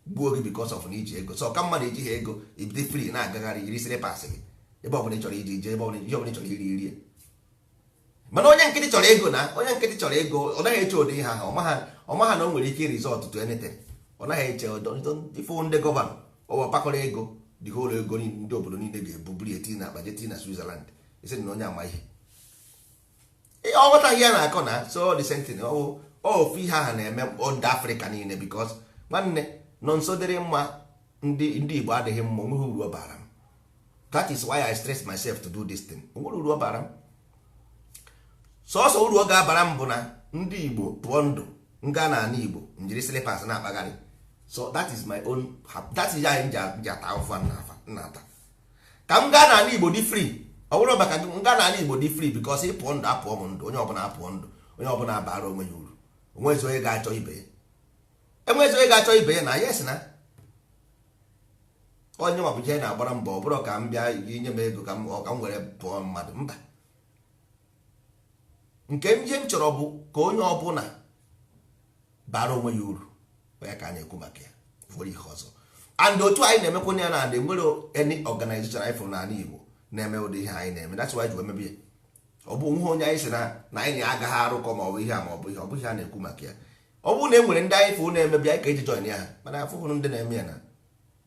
gbuo gị because of na iji ego. So ka mmadụ ejighị ego ibide free na-agagharị iri sịrị pasị gị ebe ọbụla ị chọrọ iji ije ebe ọbụla ị chọrọ iri irie. Mana onye nkịtị chọrọ ego chọrọ ego ọ naghị eche ụdị ihe ahụ ọmaha na o nwere ike result to anything. Ọ naghị eche ifụ ndị gọvanọ ọwa pakọrọ ego dị holo ego ndị obodo niile ga-ebubuli eti na akpa jeti na Switzerland isi na onye ama ihe ọghọta ihe a na-akọ na so the sentiment ofu ihe ahụ na-eme ndị Afrịka niile because nwanne nọ nso dịrị mma ndị Igbo adịghị mma onweghị uru ọ bara m. That is why I stress myself to do this thing. Onwere uru ọ bara m. Sọsọ uru ọ ga-abara m bụ na ndị Igbo tụọ ndụ nga na ana Igbo njiri slippers na-akpagharị. So that is my own, that is ya nji ata afọ na-ata ka m gaa na ana Igbo dị free. Ọ bụrụ maka m gaa na ana Igbo dị free because ịpụọ ndụ apụọ m ndụ, onye ọbụla apụọ ndụ, onye ọbụla abara onwe ya uru. Onwezi onye ga-achọ ibe ya, enwezi onye ga-achọ ibe ya na yes na onye ma bụ ihe na-agbara mbọ ọ bụrụ ka m bịa inye m ego ka m were pụọ mmadụ mba. Nke ihe m chọrọ bụ ka onye ọbụla bara onwe ya uru ya ka a na-ekwu maka ya fọrọ ihe ọzọ. And otu anyị na-emekwa ya na nwere any organization anyị fụrụ n'ala Igbo na-eme ụdị ihe anyị na-eme. That's why ji emebi ya. Ọ bụ nwe onye anyị si na anyị na-agaghị arụkọ ma ọ bụ ihe a ma ọ bụ ihe ọ bụ ihe a na-ekwu maka ya. Ọ bụrụ na e nwere ndị anyị fụrụ na-emebi anyị ka eji join ya mana afụfụrụ ndị na-eme ya na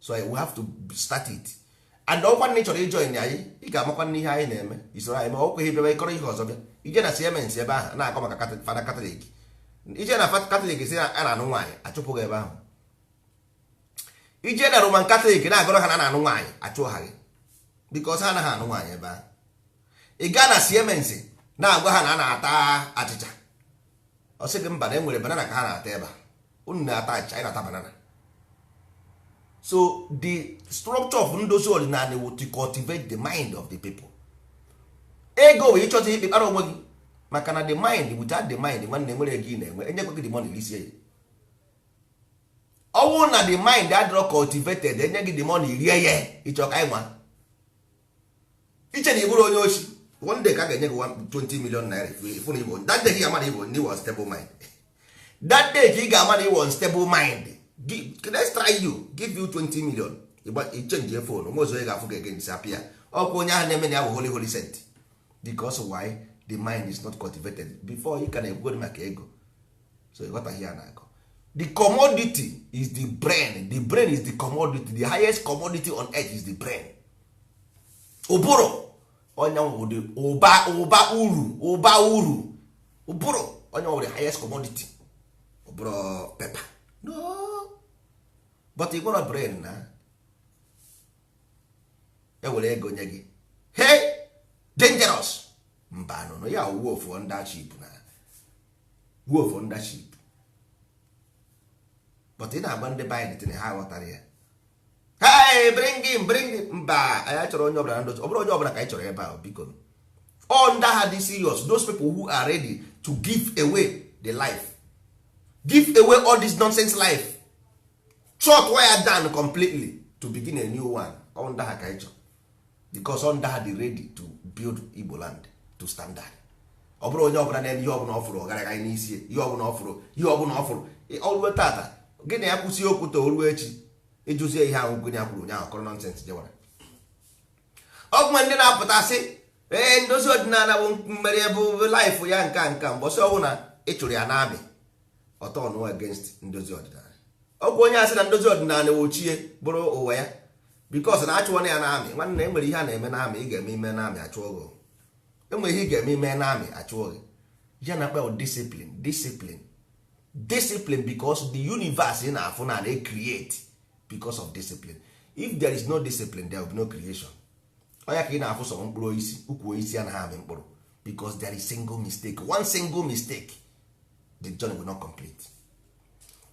so we have to start it. And ọkwa na ị chọrọ ijoin anyị ị ga-amakwa n'ihe anyị na-eme isoro anyị ma ọ kweghị bịaba ịkọrọ ihe ọzọ bịa ije na Siemens ebe ahụ na-akọ maka fada Katọlik ije na Katọlik si a na-anụ nwaanyị achụpụ gị ebe ahụ. Ije na Roman Katọlik na-agọrọ ha na na-anụ nwaanyị achụ ha gị because ha anaghị anụ nwaanyị ebe ahụ. Ị gaa na Siemens na-agwa ha na a na-ata achịcha ọ sị gị mba na e nwere banana ka ha na-ata ebe a unu na-ata achịcha anyị na-ata banana. So the structure of ndozi ọdịnala will to cultivate the mind of the people. Ego wee ịchọta ikpe kpara onwe gị maka na the mind without the mind nwanne nwere ego ị na-enwe enyekwa gị the money lisie ya. Ọ bụrụ na the mind adịrọ cultivated enye gị the money rie ya ịchọ ka anyị nwa iche na ịbụrụ onye ochi one day ka a ga-enye gị 20 million naira ifu na Igbo that day ka ị ga-ama na Igbo ndị was stable mind that day ka ị ga-ama na Igbo stable mind. Let's try you give you 20 million you change your phone omozo onye ga-afụ gị again disappear. Ọkwa onye ahụ na-eme na ya bụ holy sent because why the mind is not cultivated before you can egwugo maka ego. So you got to hear na the commodity is the brain. The brain is the commodity. The highest commodity on earth is the brain. Ụbụrụ onye nwere ụba uru ụbụrụ onye nwere the highest commodity. Ụbụrụ pepper no but ị gwara brain na ewere ego nye gị hey dangerous mba no ya wolf under sheep na wolf under sheep but ị na-agba ndị bind tin ha ghọtara ya hey bring him mba anyị chọrọ onye ọbụla na ndozi ọ bụrụ onye ọbụla ka anyị chọrọ ebe ahụ biko under ha dị serious those people who are ready to give away the life, give away all this nonsense life, short wire down completely to begin a new one under her culture because under her they ready to build Igbo land to standard. ọ bụrụ onye ọbụla na-eme ihe ọbụla ọ fụrụ ọgara gaghị n'isi ihe ọbụla ọ fụrụ ọruo tata gịnị ya kwụsị okwu to oruo echi ịjụzie ihe ahụ gịnị ya kwuru onye ahụ kọrọ nọnsensị jewara ọgwụma ndị na-apụta sị ee ndozi ọdịnala bụ mmeri bụ laịfụ ya nka mbọsị ọnwụ na ịchụrụ ya n'amị ọtọ nụ against ndozi ọdịnala ọgwụ onye asị na ndozi ọdịnala ochie bụrụ ụwa ya bikos na achụwana ya n'amị nwanne enwere ihe a na-eme n'amị ị ga-eme ime n'amị achụọ gị enwere ihe ị ga-eme ime n'amị achụọ gị ya na-akpa discipline because the universe ị na-afụ na create because of discipline. If there is no discipline there will be no creation. Oya ka ị na-afụ sọ mkpụrụ osisi ukwu osisi anaghị amị mkpụrụ because there is single mistake. One single mistake the journey will not complete.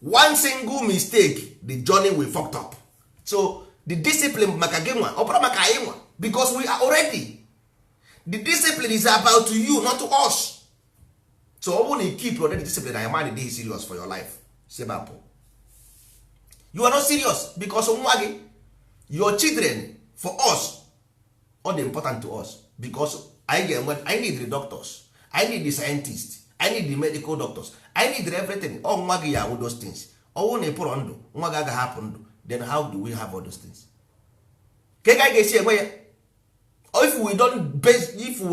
One single mistake the journey will fucked up. So the discipline maka gị nwa ọ bụrụ maka anyị nwa because we are already. The discipline is about to you not to us. So ọ bụrụ na you keep already discipline and your mind dey serious for your life sebapụ. You are not serious because nwa gị your children for us all important to us because I need the doctors, I need the scientists, I need the medical doctors, I need everything. Ọ nwa gị ya awụ those things. Ọwụ na ịpụrụ ndụ nwa gị agaghị hapụ ndụ, then how do we have all those things? Ka ị ga-esi enwe ya? If we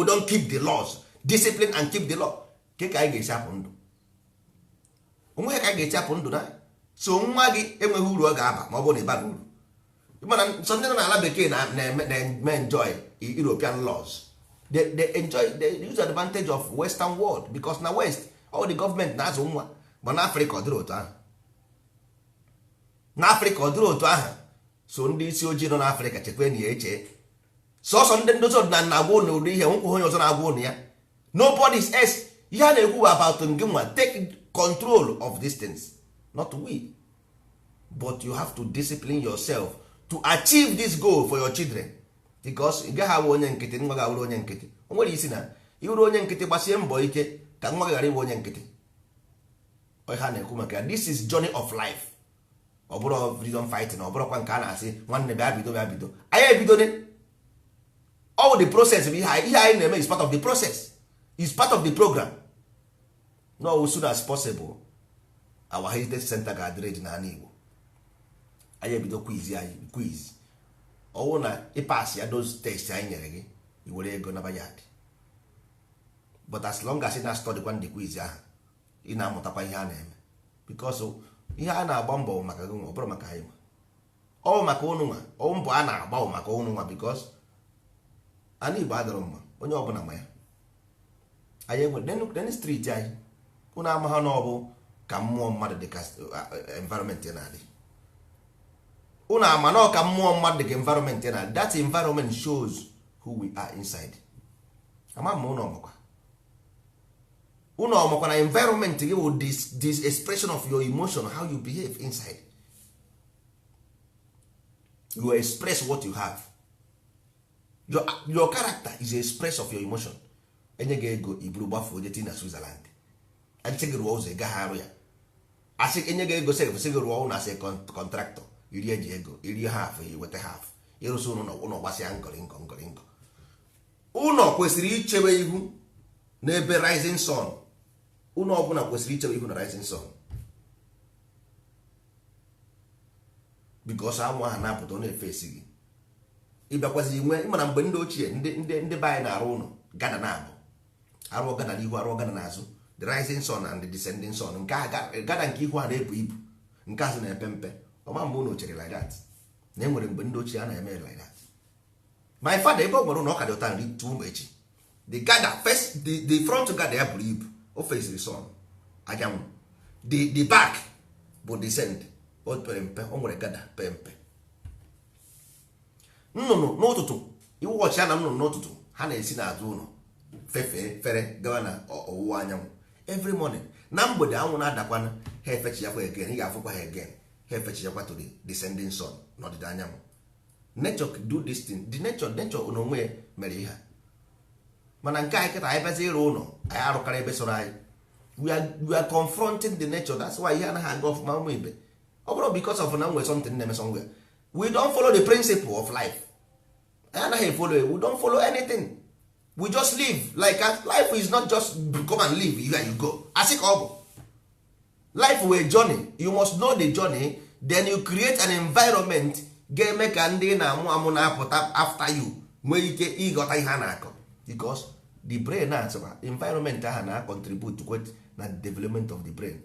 don't keep the laws, discipline and keep the law, ka ị ga-esi hapụ ndụ? Onwe ya ka ị ga-esi hapụ ndụ na? So nwa gị enweghị uru ọ ga-aba ma ọ bụrụ na ịbara uru. Mana so ndị nọ n'ala bekee na enjoy European laws. They use advantage of Western world because na West all the government na-azụ nwa ma na Africa ọ dịrị otu ahụ. Na Africa ọ dịrị otu ahụ. So ndị isi ojii nọ n'Africa chekwa na ya eche sọsọ ndị ndozi ọdịnala na-agwa ụnụ ụdị ihe nkwụ onye ọzọ na-agwa ụnụ ya. Nobody's else. Ihe a na-ekwu about ngị nwa take control of these things. Not we, but you have to discipline yourself to achieve this goal for your children because ị gaghị awụ onye nkịtị nwa ga-awụrụ onye nkịtị. O nwere isi na ịwụrụ onye nkịtị gbasie mbọ ike ka nwa gị ghara ịbụ onye nkịtị. Ha na-ekwu maka this is journey of life. Ọ bụrụ freedom fighting, ọ bụrụkwa nke a na-asị nwanne bịa bido anyị ebidone. All the process ihe anyị na-eme is part of the process, is part of the program. No, as soon as possible our heritage center ga-adịrị n'ala Igbo. Anyị ebido quiz ọwụ na ịpas ya those tests anyị nyere gị iwere ego na bayad, but as long as ị na-study kwa ndị quiz ahụ ị na-amụtakwa ihe a na-eme because ihe a na-agba mbọ maka gị nwa ọ bụrụ maka anyị nwa ọ maka ụnụ nwa ọ mbọ a na-agba maka ụnụ nwa because ala Igbo adịrọ mma onye ọbụla ma ya. Anyị enwere street anyị ụnụ ama ha na ọ bụ ka mmụọ mmadụ dị ka environment ya na-adị. Ụnụ ama na ka mmụọ mmadụ dị ka environment ya na-adị. That environment shows who we are inside. Ama ma ụnụ ọmakwa na environment gị will this expression of your emotion, how you behave inside. You express what you have. Your character is a express of your emotion. Enye gị ego iburu gbafuo jeti na Switzerland achị gị rụọ ụzọ ị gaghị arụ ya. Asị enye gị ego sef sị gị rụọ ụlọ asị kọntraktọ iri eji ego iri half iweta half ịrụsị ụlọ gbasịa ngọrịngọ. Ụlọ kwesịrị ichebe ihu n'ebe rising sun. Ụlọ ọbụla kwesịrị ichebe ihu na rising sun because anwụ ahụ na-apụta ọ na-efe esi gị. Ịbịakwazi inwe ịmana mgbe ndị ochie ndị be anyị na-arụ ụlọ gada na-abụ arụ gada n'ihu arụ gada n'azụ, the rising sun and the descending sun. Nke gada nke ihu a na-ebu ibu nke azụ na-epe mpe. Ọma mgbe ụlọ chere like that na enwere mgbe ndị ochie a na-eme like that. My father ebe ọ gwara ụlọ ọka dị ụta nri tu ụmụ echi the gada first the front gada ya buru ibu o fesiri sun anyanwụ, the back bụ descend o pere mpe o nwere gada pe mpe. Nnụnụ n'ụtụtụ iwu ọchị ya na nnụnụ n'ụtụtụ ha na-esi n'azụ ụlọ fefee fere gawa na ọwụwa anyanwụ every morning. Na mgbede anwụ na-adakwana ha efechiyakwa again, ị ga-afụkwa ha again ha efechiyakwa to the descending sun n'ọdịda anyanwụ. Nature do this thing. The nature n'onwe mere ihe. Mana nke anyị kịta anyị bịazi ịrụ ụlọ anyị arụkara ebe soro anyị. We are confronting the nature. That's why ihe anaghị aga ọfụma ụmụ ibe. Ọ bụrụ because of na nwere something na-eme somewhere. We don't follow the principle of life. We don't follow anything. we just live like life is not just come and live here you go asị ka ọ bụ life wee journey you must know the journey then you create an environment ga-eme ka ndị na-amụ amụ na-apụta after you nwee ike ịghọta ihe a na-akọ because the brain na-asịkwa environment ahụ na-contribute na the development of the brain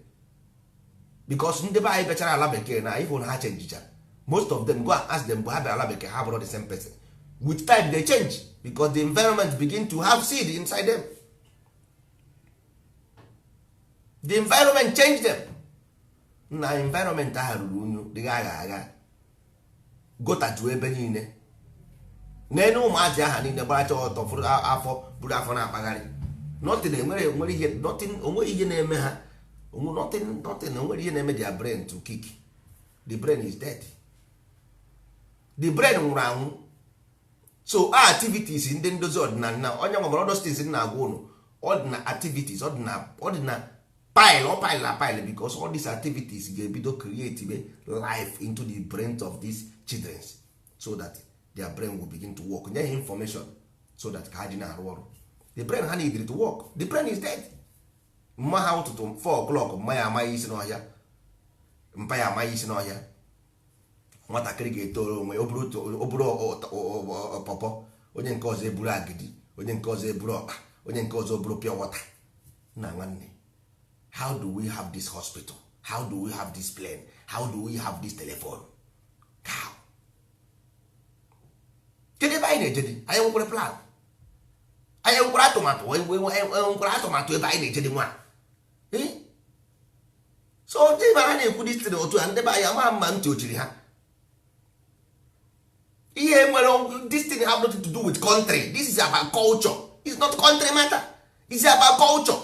because ndị be anyị bechara ala bekee na ịhụ na ha chenjicha most of them go and ask them bụ ha bịara ala bekee ha bụrụ the same person with time they change because the environment begin to have seed inside them. The environment change them. Na environment ahụ ruru unyu dịga agha agha gotaju ebe niile n'elu ụmụazị aha niile gbaracha ọtọ fụrụ afọ buru afọ na-akpagharị nothing enwere ihe nothing onweghị ihe na-eme ha nothing onwere ihe na-eme their brain to kick. The brain is dead. The brain nwụrụ anwụ. So activities ndị ndozi ọdịnala na onye nwere ọdọ stins na-agwa ụnụ ọdịna activities ọdịna pile because all these activities ga-ebido create life into the brains of these children so that their brain will begin to work nye information so that ka ha ji na-arụ ọrụ. The brain ha need to work. The brain is dead. Mma ha ụtụtụ 4 o'clock mma ya amaghị isi n'ọhịa mpa ya amaghị isi n'ọhịa nwatakịrị ga-etoro onwe oburu pọpọ onye nke ọzọ eburu agidi onye nke ọzọ eburu ọkpa onye nke ọzọ eburu pure water. Na nwanne, how do we have this hospital? How do we have this plane? How do we have this telephone? How? Kedu ebe anyị na-ejedi? Anyị nwekwara plan, anyị nwekwara atụmatụ ebe anyị na-ejedi nwa. So ndị be ha na-ekwu dis otu a ndị be anyị ama mma ntị ochiri ha. Ihe nwere this thing have nothing to do with country. This is about culture. It's not country matter. It's about culture.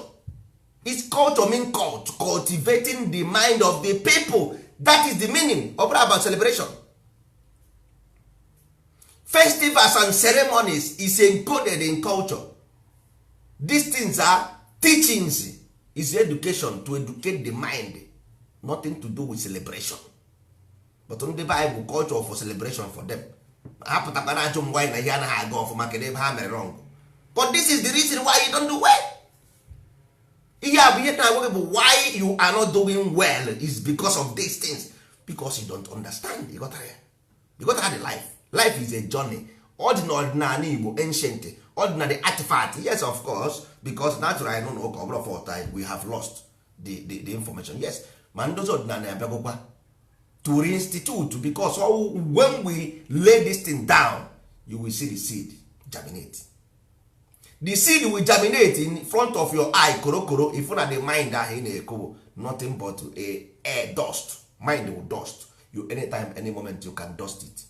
It's culture mean cultivating the mind of the people. That is the meaning of about celebration. Festivals and ceremonies is encoded in culture. These things are teachings. Is education to educate the mind. Nothing to do with celebration. But on the Bible, culture for celebration for them. Apụtakwa na-ajụ m why na ihe anaghị aga ọfụma kedu ebe ha mere wrong. But this is the reason why you don't do well. Ihe a bụ ihe na-agwa gị bụ why you are not doing well is because of these things. Because you don't understand. You got the life. Life is a journey. Ordinary Igbo, ancient, ordinary artifact. Yes, of course, because naturally I don't know over for time we have lost the information. Yes, man those ordinary abịagokwa to reinstitute because when we lay this thing down, you will see the seed germinate. The seed will germinate in front of your eye korokoro if na the mind ahụ na-eko nothing but a air dust. Mind will dust you anytime any moment you can dust it.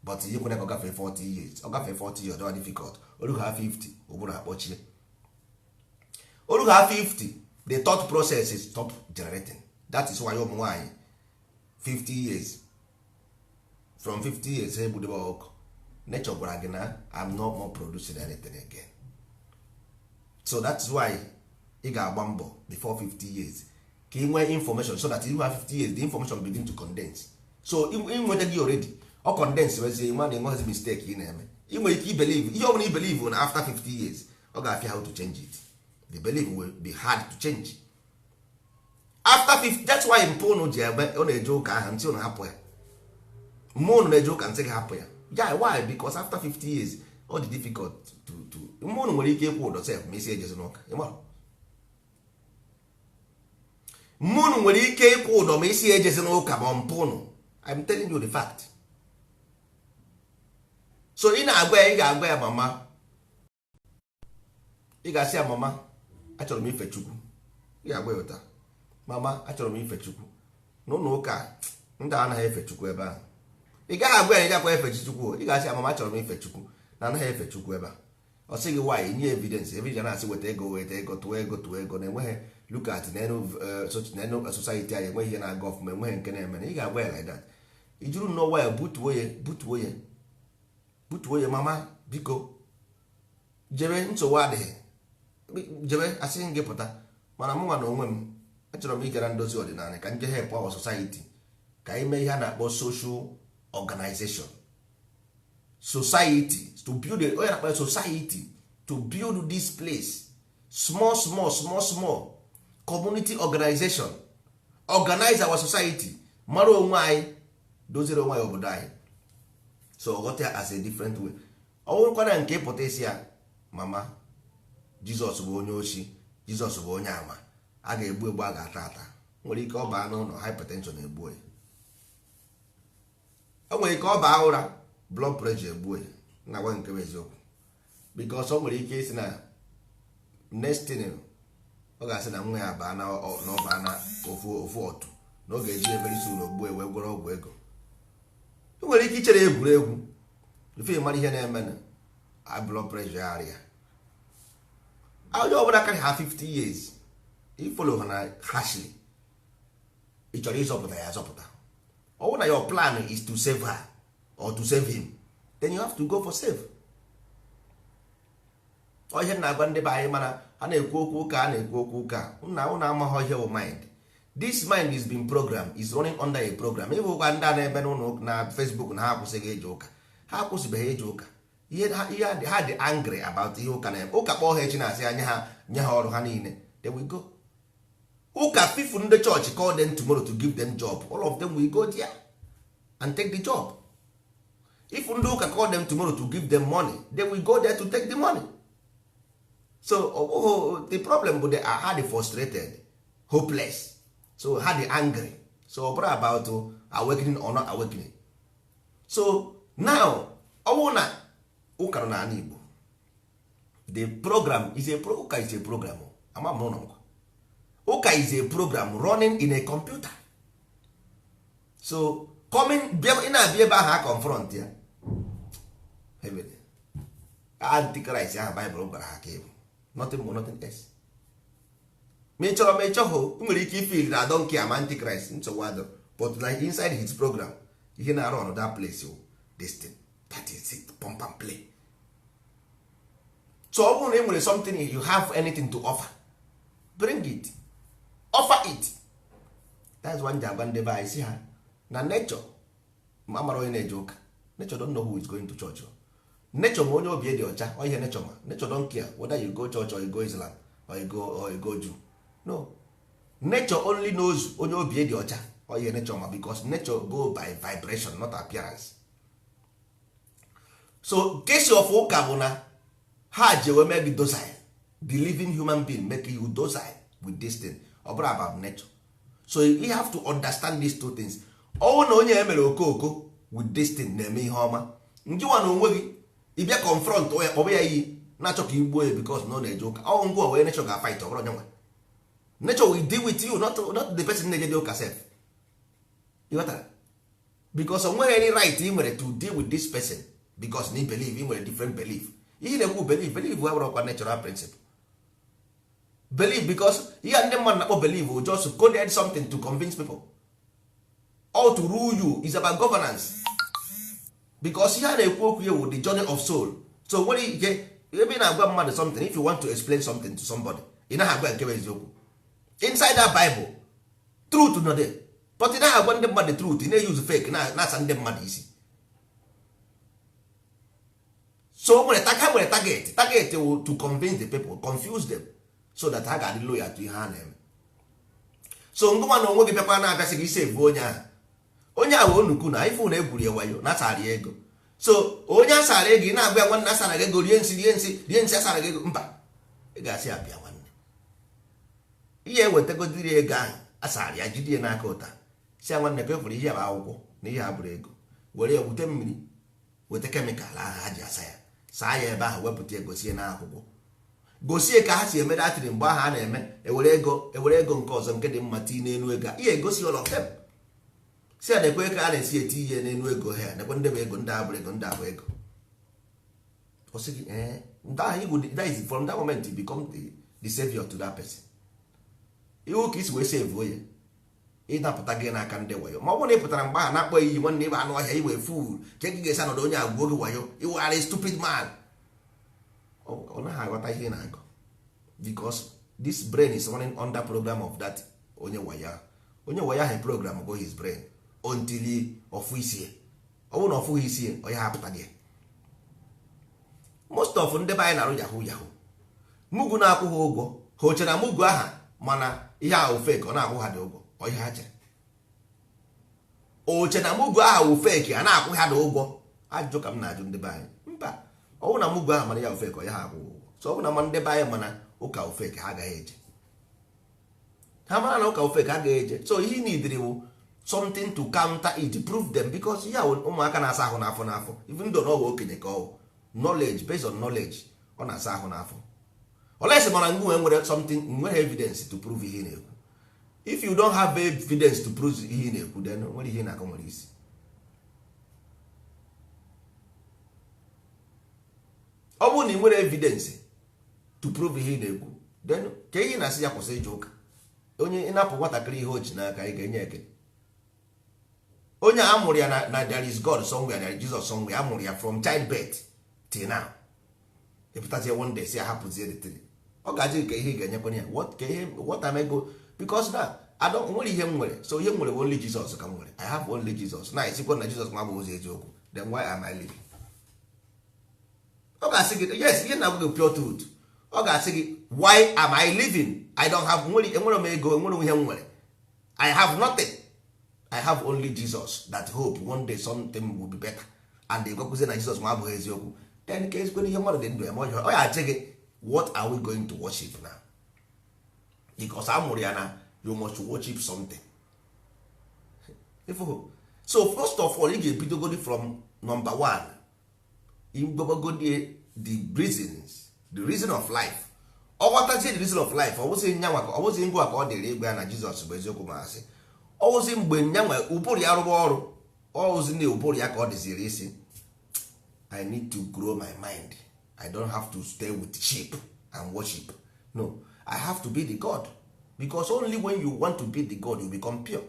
But you can go for 40 years. Or for 40 years very difficult. Or you have 50 or you have 50 the thought process is stop generating. That is why you're why 50 years from 50 years nature gwara gị na I'm not more producing anything again. So that's why ị ga-agba mbọ before 50 years ka ị nwee information so that you have 50 years the information begin to condense. So ị nweta gị already ọ condense wezie nwa na enweghị mistake ị na-eme. Ị nwere ike believe ihe ọbụla ị believe na after 50 years ọ ga-afịa how to change it. The belief will be hard to change. After 50, that's why mpụnụ ji ebe ọ na-eje ụka ahụ ntị ụnụ hapụ ya. Mmụnụ na-eje ụka ntị gị hapụ ya. Yeah, why? Because after 50 years ọ dị difficult to mmụnụ nwere ike ịkwụ ụdọ sef ma isi ejezi n'ụka. Mmụnụ nwere ike ịkwụ ụdọ ma isi ejezi n'ụka ma mpụnụ. I'm telling you the fact. So ị na-agwa ya ị ga-agwa ya mama. Ị ga-asị ya mama achọrọ m ife Chukwu. Ị ga-agwa ya ụta. Mama achọrọ m ife Chukwu. N'ụlọ ụka ndị anaghị efe Chukwu ebe ahụ. Ị gaghị agwa ya ịgakwa efe Chukwu. Ị ga-asị ya mama achọrọ m ife Chukwu na anaghị efe Chukwu ebe ahụ. Ọ sị gị why nye evidence na-asị weta ego tụọ ego na enweghị look at n'enu society anyị enweghị ihe na-aga ọfụma enweghị nke na-eme. Ị ga-agwa ya like that. I juru nnọọ ya butuo ya mama biko jebe nsogbu adịghị jebe asị gị pụta mana mụ nwa na onwe m achọrọ m ịgara ndozi ọdịnala ka nje help our society ka anyị mee ihe a na-akpọ social organization society to build onye na-akpọ society to build this place, small community organization, organize our society, mara onwe anyị, dozere onwe anyị obodo anyị. So got ya as a different way. Ọnwụkwana nke ịpụta isi ya mama Jizọs bụ onye ochi, Jizọs bụ onye ama, a ga-egbu egbu, a ga-ata ata. Nwere ike ọ baa n'ụlọ hypertension egbuo ya, o nwere ike ọ baa ụra blood pressure egbuo ya, na gwa nke bụ eziokwu, because o nwere ike isi na next thing ọ ga-asị na nwa ya baa na ọ baa na ofu otu na ọ ga-eji ebere isi ụlọ gbuo wee gwọrọ ọgwụ ego. O nwere ike ichere egwuregwu ife mara ihe na-eme na blood pressure arịa. Onye ọbụla karị ha 50 years ifolo ha na harshly, ị chọrọ ịzọpụta ya azọpụta. Ọ bụrụ na your plan is to save her or to save him, then you have to go for save. Ọ ihe na-agwa ndị be anyị, mana a na-ekwu okwu ụka, a na-ekwu okwu ụka, nna ụnụ amaghọ ihe bụ mind. This mind is being programmed, is running under a program. Ịbụ ụka ndị a na-ebe n'ụlọ na Facebook na ha akwụsịghị eji ụka, ha akwụsịbeghị eji ụka. Ihe ha dị angry about ihe ụka na-eme. Ụka kpọọ ha echi na-asị ya nye ha ọrụ ha niile, they will go. Ụka people ndị church call them tomorrow to give them job, all of them will go there and take the job. If ndị ụka call them tomorrow to give them money, they will go there to take the money. So the problem bụ they are hard frustrated, hopeless, so hard angry. So ọ bụrụ about awakening or not awakening. So now ọ bụrụ na ụka nọ n'ala Igbo, the program is a ụka is a program. Ama m n'ụlọ nkwa, ụka is a program running in a computer. So coming ị na-abịa ebe ahụ a confront ya Antichrist ahụ Bible gwara ha ka ebu, nothing more, nothing else. Ma ị chọrọ ma ị chọghị, nwere ike ifeel na donkey am Antichrist, nsogbu adọ, but like inside his program ihe na-arụ on that place, this thing, that is it, pump and play. So ọ bụrụ na ị nwere something, you have anything to offer, bring it, offer it. That's one ji agwa ndị be anyị si ha na nature ma amara onye na-eje ụka, nature don't know who is going to church. Nature ma onye obi dị ọcha, ọ ihe nature ma nature don't care whether you go church or you go Islam or you go Jew. No, nature only knows onye obi dị ọcha, ọ ihe nature ma, because nature go by vibration, not appearance. So case of ụka bụ na ha ji wee mee gị docile, the living human being make you docile with this thing. Ọ bụrụ about nature. So you have to understand these two things. Ọwụ na onye emere okoko with this thing na-eme ihe ọma, ngịwa na onwe gị ịbịa confront onye kpọba ya iyi na-achọ ka igbuo ya because na ọ na-eje ụka, ọ ngwa wee nature ga-fight, ọ bụrụ onye nwe. Nature will deal with you, not the person na-eje dị ụka self. You got that? Because o nwere any right ị nwere to deal with this person because na believe, ị nwere different belief. Ihe na-ekwu believe ha bụrụ kwa natural principle. Believe because ihe ndị mmadụ na-akpọ believe will just coded something to convince people. All to rule you is about governance. Because ihe a na-ekwu okwu ya with the journey of soul. So nwere ike ebe ị na-agwa mmadụ something, if you want to explain something to somebody, ị naghị agwa nke bụ eziokwu. Inside that Bible, truth no there. But ị naghị agwa ndị mmadụ truth, ị na-use fake na-asa ndị mmadụ isi. So nwere target to convince the people, confuse them, so that ha ga-adị loyal to ihe ha na-eme. So ngụma na onwe gị bịakwa na-abịasị gị save onye ahụ onukwu na ife na egwuri wayo na asara ya ego. So onye asara ego ị na-agwa ya nwanne asara gị ego, rie nsị asara gị ego, mba, ị ga-asị ya bịa nwanne, ihe ewetagodiri ego ahụ asara ya, jide ya n'aka ụta, si ya nwanne ka efere ihe bụ akwụkwọ na ihe a bụrụ ego, were ya wute mmiri, weta kemikal ahụ ha ji asa ya, saa ya ebe ahụ, wepụta ya, gosie na akwụkwọ, gosie ka ha si eme datịrị mgbe ahụ a na-eme, ewere ego nke ọzọ nke dị mma tii n'elu ego ihe egosi all of them. Si ya na-ekwe ka a na-esi eti ihe n'elu ego ha, nekwe ndị bụ ego, ndị abụrụ ego, ndị abụ ego. O sị gị that is from that moment you become the savior to that person. Iwu ka isi wee save onye ịnapụta gị n'aka ndị wayo. Ma ọ bụrụ na ị pụtara mgbe ahụ na-akpọ iyi nwanne ịba anụ ọhịa, iwe fool ka gị ga-esi anọdụ onye agwuo gị wayo, iweghara stupid man. Ọ naghị aghọta ihe na-agụ because this brain is running under program of that onye waya ahụ program go his brain until ọfụ isi. Ọ bụrụ na ọfụ isi onye ha apụta gị. most of ndị be anyị na-arụ yahoo yahoo, mugu na-akwụ ha ụgwọ, ha ochere na mugu aha mana ihe ahụ fake, ọ na-akwụ ha dị ụgwọ, ọ ihe ha chere. Oche na mugu aha wụ fake, a na-akwụ ha dị ụgwọ. Ajụjụ ka m na-ajụ ndị be anyị, mba, ọ bụ na mugu aha mana ya wụ fake, ọ ya ha akwụ ụgwọ. So ọ bụ na ma ndị be anyị mana ụka wụ fake, ha agaghị eje. Ha mara na ụka wụ fake, ha agaghị eje. So ihe nidiri wụ something to counter it, prove them, because ya ụmụaka na-asa ahụ n'afọ n'afọ, even though na ọ bụ okenye ka ọ knowledge, based on knowledge, ọ na-asa ahụ n'afọ. Olesi mana ngwe nwere something, nwere evidence to prove ihe na-ekwu. If you don't have evidence to prove ihe na-ekwu, then nwere ihe na-akọ nwere isi. Ọ bụrụ na ị nwere evidence to prove ihe na-ekwu, then ka ihe na-asị ya kwụsị ije ụka. Onye ịnapụ nwatakịrị ihe o ji n'aka, ị ga-enye eke. Onye a mụrụ ya na there is God somewhere, there is Jesus somewhere, a mụrụ ya from childbirth till now. Epụtazie one day si ahapụzie the thing. Ọ ga-ajụ ka ihe ị ga-enyekwana ya. What am I go? Because now I don't nwere ihe m nwere. So ihe m nwere only Jesus ka m nwere. I have only Jesus. Na isikwa na Jesus ma bụ ụzọ eziokwu. Then why am I living? Ọ ga-asị gị, yes, ihe na-agwa gị pure truth. Ọ ga-asị gị, why am I living? I don't have enwere m ego, enwere m ihe m nwere. I have nothing. I have only Jesus that hope one day something will be better. And they go na Jesus ma abụghị eziokwu. Then ka ezigbo ihe mmadụ dị ndụ ya ma ọ ya achị gị, what are we going to worship now? Because amụrụ ya na you must worship something. So first of all, ị ga-ebidogodi from number one. Igbogodi the reason of life. Ọ ghọtazie the reason of life. Ọ bụzi nyanwa ka ọ bụzi ngwa ka ọ dịrị ịgwa ya na Jesus bụ eziokwu ma asị. Ọ bụzi mgbe nyanwa ụbụrụ ya rụba ọrụ. Ọ bụzi na ụbụrụ ya ka ọ dịziri isi. I need to grow my mind. I don't have to stay with sheep and worship. No, I have to be the God. Because only when you want to be the God, you become pure.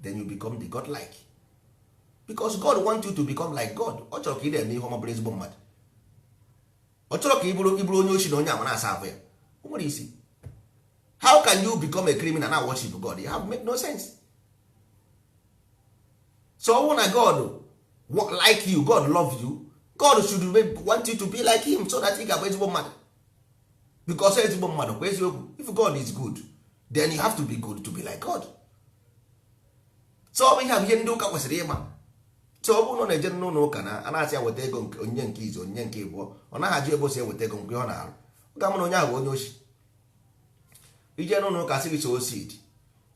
Then you become the God-like. Because God wants you to become like God. Ọ chọrọ ka ị na-eme ihe ọma bụrụ ezigbo mmadụ. Ọ chọrọ ka ị bụrụ onye ochi na onye ama na-asa ahụ ya. O nwere isi. How can you become a criminal and worship God? You have make no sense. So when God like you, God loves you, God should want you to be like him so that he ga-abụ ezigbo mmadụ. Because ezigbo mmadụ kwa eziokwu, if God is good, then you have to be good to be like God. So ọ bụ ihe ihe ndị ụka kwesịrị ịma. So ọ bụrụ na eje n'ụlọ ụka na a na-asị ya weta ego nke onye nke izu onye nke ịbụọ, ọ naghị ajụ ebe si eweta ego nke ọ na-arụ. Ọ ga-amụ na onye ahụ onye ochi. Ije n'ụlọ ụka sị gị so seed,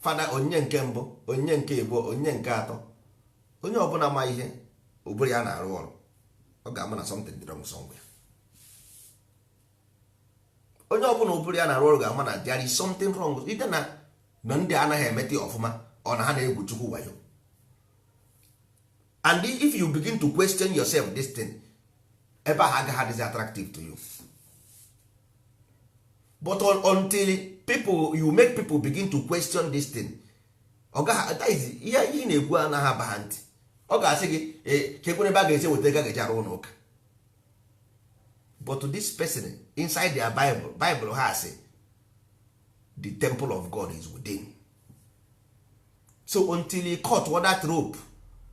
fada onye nke mbụ, onye nke ịbụọ, onye nke atọ. Onye ọbụla ma ihe ụbụrụ ya na-arụ ọrụ, ọ ga-amụ na something dị wrong somewhere. Onye ọbụla ụbụrụ ya na-arụ ọrụ ga-ama na there is something wrong. Ite na ndị anaghị emete ọfụma, ọ na ha na-egwu Chukwu wayo. And if you begin to question yourself this thing, ebe ahụ agaghị adịzi attractive to you. But until you make people begin to question this thing, ihe na-ekwu anaghị aba ha ntị. Ọ ga-asị gị kekwere ebe a ga-esi weta ego ga-eji arụ ụlọ ụka. But this person inside their Bible has the temple of God is within. So until he cut what that rope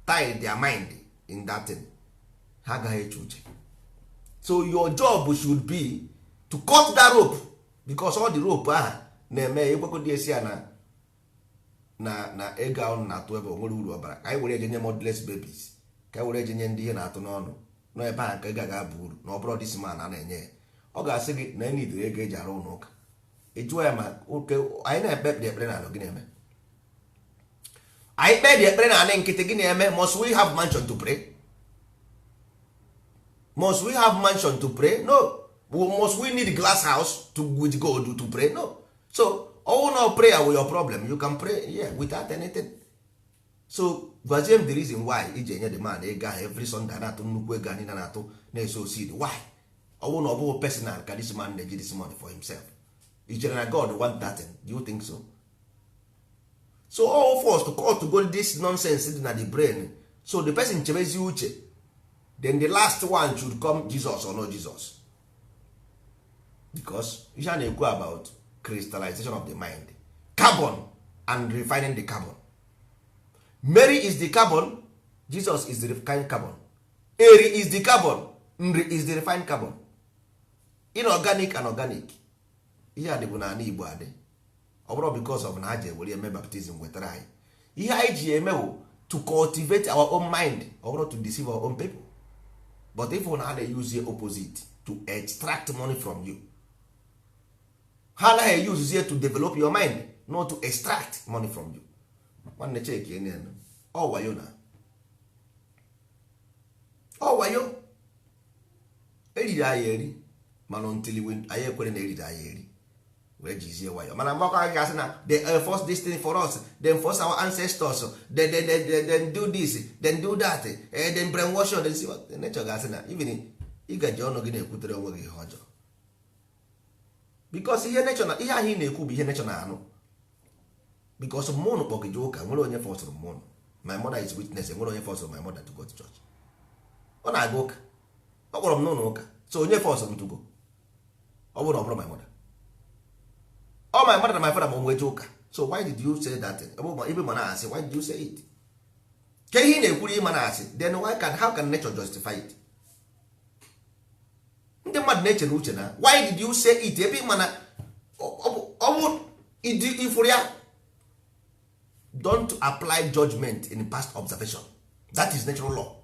tied their mind in that thing, ha agaghị eche uche. So your job should be to cut that rope, because all the rope ahụ na-eme ekwekọdị esi ya na ego ahụ na-atụ ebe onwere uru ọbara. Ka anyị were ejenye modless babies, ka anyị were ejenye ndị ihe na-atụ n'ọnụ nọ ebe ahụ ka ego ga-aba uru na ọ bụrụ this man a na-enye ya. Ọ ga-asị gị na enyi idere ego eji arụ ụlọ ụka. Ị jụọ ya ma anyị na-ekpe ekpere na alụ gị na-eme. Anyị kpee dị ekpere na anị nkịtị gị na-eme. Must we have mansion to pray? Must we have mansion to pray? No. Must we need glass house with gold to pray? No. So all no prayer with your problem, you can pray without anything. So gwazie m the reason why iji enye the man ego ahụ every Sunday na-atụ nnukwu ego anyị na-atụ na-eso seed. Why? Ọwụ na ọ bụghị personal ka this man na-eji this money for himself. Ichere na God want that thing? Do you think so? So all of us to call to go this nonsense in the brain. So the person chebezi uche, then the last one should come Jesus or not Jesus. Because you shall know about crystallization of the mind, carbon and refining the carbon. Mary is the carbon, Jesus is the refined carbon. Eri is the carbon, Nri is the refined carbon. inorganic and organic. Ihe adịbụ na ala Igbo adị. Ọ bụrụ because of na ha ji ewere eme baptism wetara anyị. Ihe anyị ji eme bụ to cultivate our own mind, ọ bụrụ to deceive our own people. But if na they use the opposite to extract money from you, ha na use here to develop your mind, not to extract money from you. Nwanne check ene ọ wayo na ọ wayo eriri anyị eri mana until anyị ekwere na eriri anyị eri wee jizie wayo mana mgbakọ anyị gasị na they enforce this thing for us, they enforce our ancestors, they do this, they do that, then brainwash us, then see what nature gasị na even ịgaji ọnụ gị na-ekwutere onwe gị ihe ọjọọ because ihe nature na ihe ahụ ị na-ekwu bụ ihe nature na-anụ because mmụnụ kpọgide ụka nwere onye fọsụrụ mmụnụ. My mother is witness, nwere onye fọsụrụ my mother to go to church. Ọ na-aga ụka, ọ kpọrọ m n'ụlọ ụka, so onye fọsụrụ m to go? Ọ bụrụ na ọ bụrụ my mother. All my mother and my father bụ nweje ụka, so why did you say that thing? Ibe ma na-asị, why did you say it? Ke ihe na-ekwuru ịma na-asị, then how can nature justify it? Ndị mmadụ na-eche na uche na why did you say it? Ebe ịma na ọ bụ ifuru ya. Don't apply judgment in past observation. That is natural law.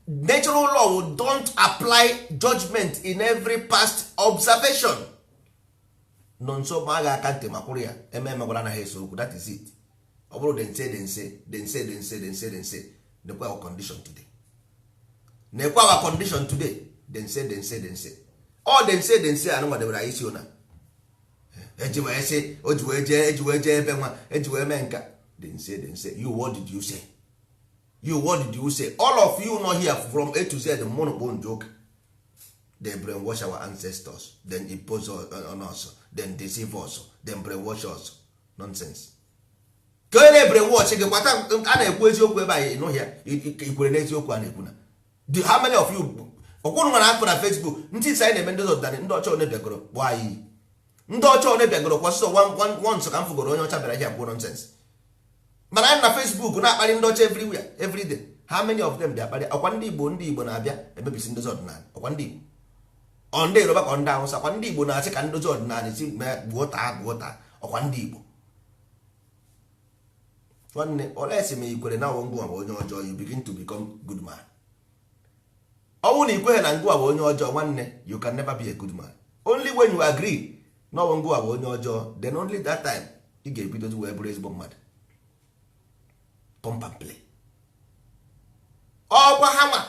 Natural law don't apply judgment in every past observation. Nonso ma ga akante makwuru ya emegwara na ha eso okwu. That is it. Ọ bụrụ then say nekwa our condition today. Nekwa our condition today. Then say. All then say anụ nwadebere anyị isi ona. Eji wee sị o ji wee jee ebe nwa eji wee mee nka. Then say. You what did you say? What did you say? All of you not here from A to Z the monobone joke. They brainwash our ancestors, then impose on us, then deceive us, then brainwash us. Nonsense. Ka onye brainwash gị kwata a na-ekwu eziokwu ebe anyị nọ ya ikwere n'eziokwu a na-ekwu na. How many of you ọkwụrụ nwere akụ na Facebook ndị isi anyị na-eme ndị ọdịnala ndị ọcha one bịagoro gbaa iyi. Ndị ọcha one bịagoro kwasịsọ once ka m fụgoro onye ọcha bịara ihe abụọ nonsense. Mana anyị na Facebook na-akparị ndị ọcha everywhere every day. How many of them bịa akparị? Ọkwa ndị Igbo na-abịa emebisi ndozi ọdịnala. Ọkwa ndị Igbo ọ ndị Yoruba ka ndị Hausa, ọkwa ndị Igbo na-asị ka ndozi ọdịnala si gbuo taa ọkwa ndị Igbo. Nwanne olesi ma ikwere na ngwa bụ onye ọjọọ, you begin to become good man. Ọ bụrụ na ikweghị na ngwa bụ onye ọjọọ nwanne, you can never be a good man. Only when you agree na ngwa bụ onye ọjọọ, then only that time ị ga-ebido wee bụrụ ezigbo mmadụ. Pump and play. Ọgwa ha ma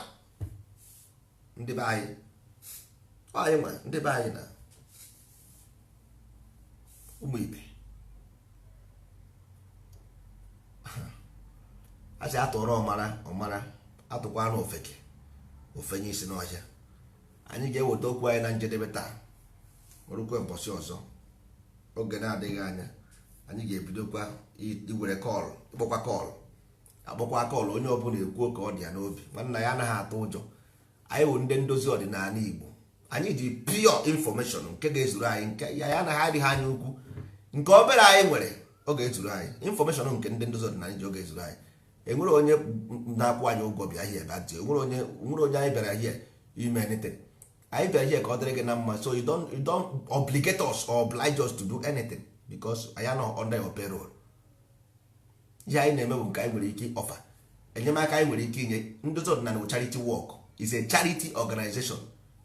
ndị be anyị ma ndị be anyị na ụmụ ibe a sị atụrụ ọmara atụkwa na ofenye isi n'ọhịa. Anyị ga-eweta okwu anyị na njedebe taa, orukwe mbọsị ọzọ oge na-adịghị anya anyị ga-ebidokwa iwere kọlụ, ịkpọkwa kọlụ akpọkwa kọlụ onye ọbụla ekwuo ka ọ dị ya n'obi. Nwanna ya anaghị atụ ụjọ. Anyị bụ ndị ndozi ọdịnala Igbo, anyị ji pure information nke ga-ezuru anyị, nke ya anaghị adịghị anya ukwu, nke obere anyị nwere ọ ga-ezuru anyị. Information nke ndị ndozi ọdịnala ji ọ ga-ezuru anyị. Enwere onye na-akwụ anyị ụgwọ bịa hie ebe nwere onye anyị bịara hie ime anything. Anyị bịara hie ka ọ dịrị gị na mma, so you don't obligate us or oblige us to do anything because anyị nọ under your payroll. Ihe anyị na-eme bụ nke anyị nwere ike ọfa enyemaka anyị nwere ike inye. Ndozi ọdịnala bụ charity work, is a charity organization.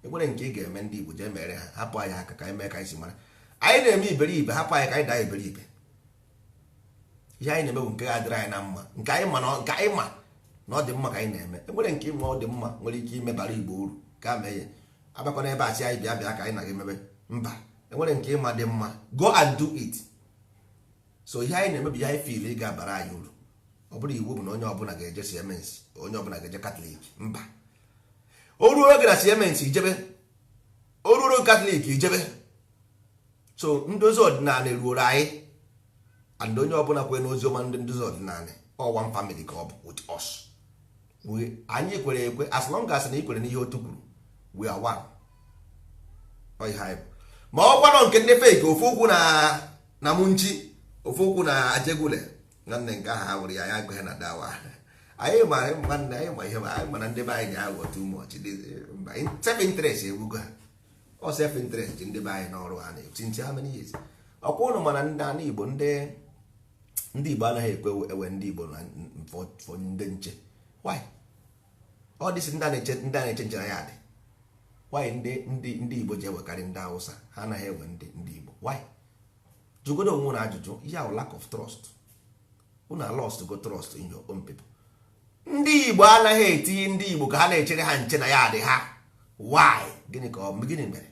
Enwere nke ị ga-eme ndị Igbo jee mere ha, hapụ anyị aka ka anyị mee ka anyị si mara. Anyị na-eme iberibe, hapụ anyị ka anyị daa iberibe. Ihe anyị na-eme bụ nke ga-adịrị anyị na mma, nke anyị ma na ọ dị mma ka anyị na-eme. Enwere nke ịma ọ dị mma nwere ike imebara Igbo uru ka mee ya. Abakwa n'ebe asị anyị bịa ka anyị na gị mebe mba. Enwere nke ịma dị mma, go and do it. So ihe anyị na-emebi ihe anyị feel ị ga-abara anyị uru. Ọ bụrụ iwu bụ na onye ọbụla ga-eje Siemens, onye ọbụla ga-eje Katọlik, mba. O ruo oge na Siemens ijebe, o ruo Katọlik ijebe. So ndozi ọdịnala eruoro anyị, and onye ọbụla kwe n'ozi ọma ndị ndozi ọdịnala all one family ka ọ bụ with us. Anyị kwere ekwe, as long as na ikwere n'ihe otu kwuru, we are one. Ma ọ gwanọ nke ndị fake ofu okwu na Munchi, ofu okwu na Ajegule, nwanne nke ahụ ha were ya gụọ na dawa. anyị ma ihe mana ndị be anyị na-aghọ too much self interest egbugo ha ọ self interest ndị be anyị n'ọrụ ha na-etinti ha many years ọkwa ụnụ mana ndị ana Igbo ndị Igbo anaghị ekwe ewe ndị Igbo na ndị nche why ọ dịsị ndị a na-eche nche na ya dị why ndị Igbo ji ewekarị ndị Hausa ha anaghị ewe ndị Igbo why jụgodo onwe na ajụjụ ihe ahụ lack of trust unu lost go trust in your own people. Ndị Igbo anaghị etinye ndị Igbo ka ha na-echere ha nche na ya adị ha why gịnị ka ọ gịnị mere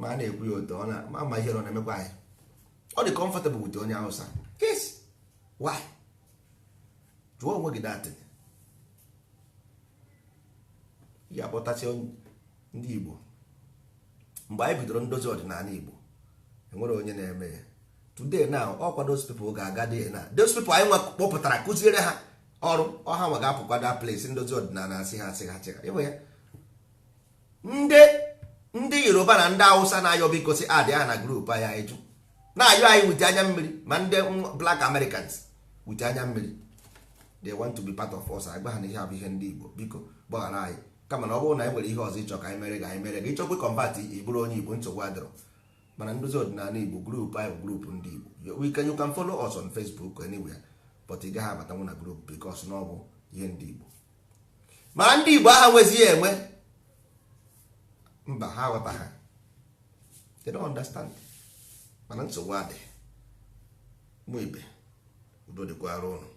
ma a na-ekwu ya otu ọ na-ama ihe ọ na-emekwa anyị ọ dị comfortable with onye Hausa yes why jụọ onwe gị datị ya kpọtachi ndị Igbo mgbe anyị bidoro ndozi ọdịnala Igbo enwere onye na-eme ya today now ọkwa those people ga-aga dị na those people anyị nwa kpọpụtara kụziere ha ọrụ ọha nwa ga-apụkwa that place ndozi ọdịnala asị ha chịga ịhụ ya ndị Yoruba na ndị Hausa na-ayọ biko si adị ha na grupu anyị anyị jụ na-ayọ anyị wute anya mmiri ma ndị Black Americans wute anya mmiri they want to be part of us agba ha na ihe abụ ihe ndị Igbo biko gbaghara anyị kama na ọ bụrụ na anyị nwere ihe ọzọ ịchọ ka anyị mere gị ịchọkwa kọmbat ịbụrụ onye Igbo nsogbu adịrọ mana ndozi ọdịnala Igbo grupu anyị grupu ndị Igbo you can follow us on Facebook anywhere but ị gaghị abatanwu na grupu because na ọ bụ ihe ndị Igbo mana ndị Igbo aha nwezi ya enwe mba ha aghọta ha they don't understand mana nsogbu adị mụ ibe udo dịkwara ụnụ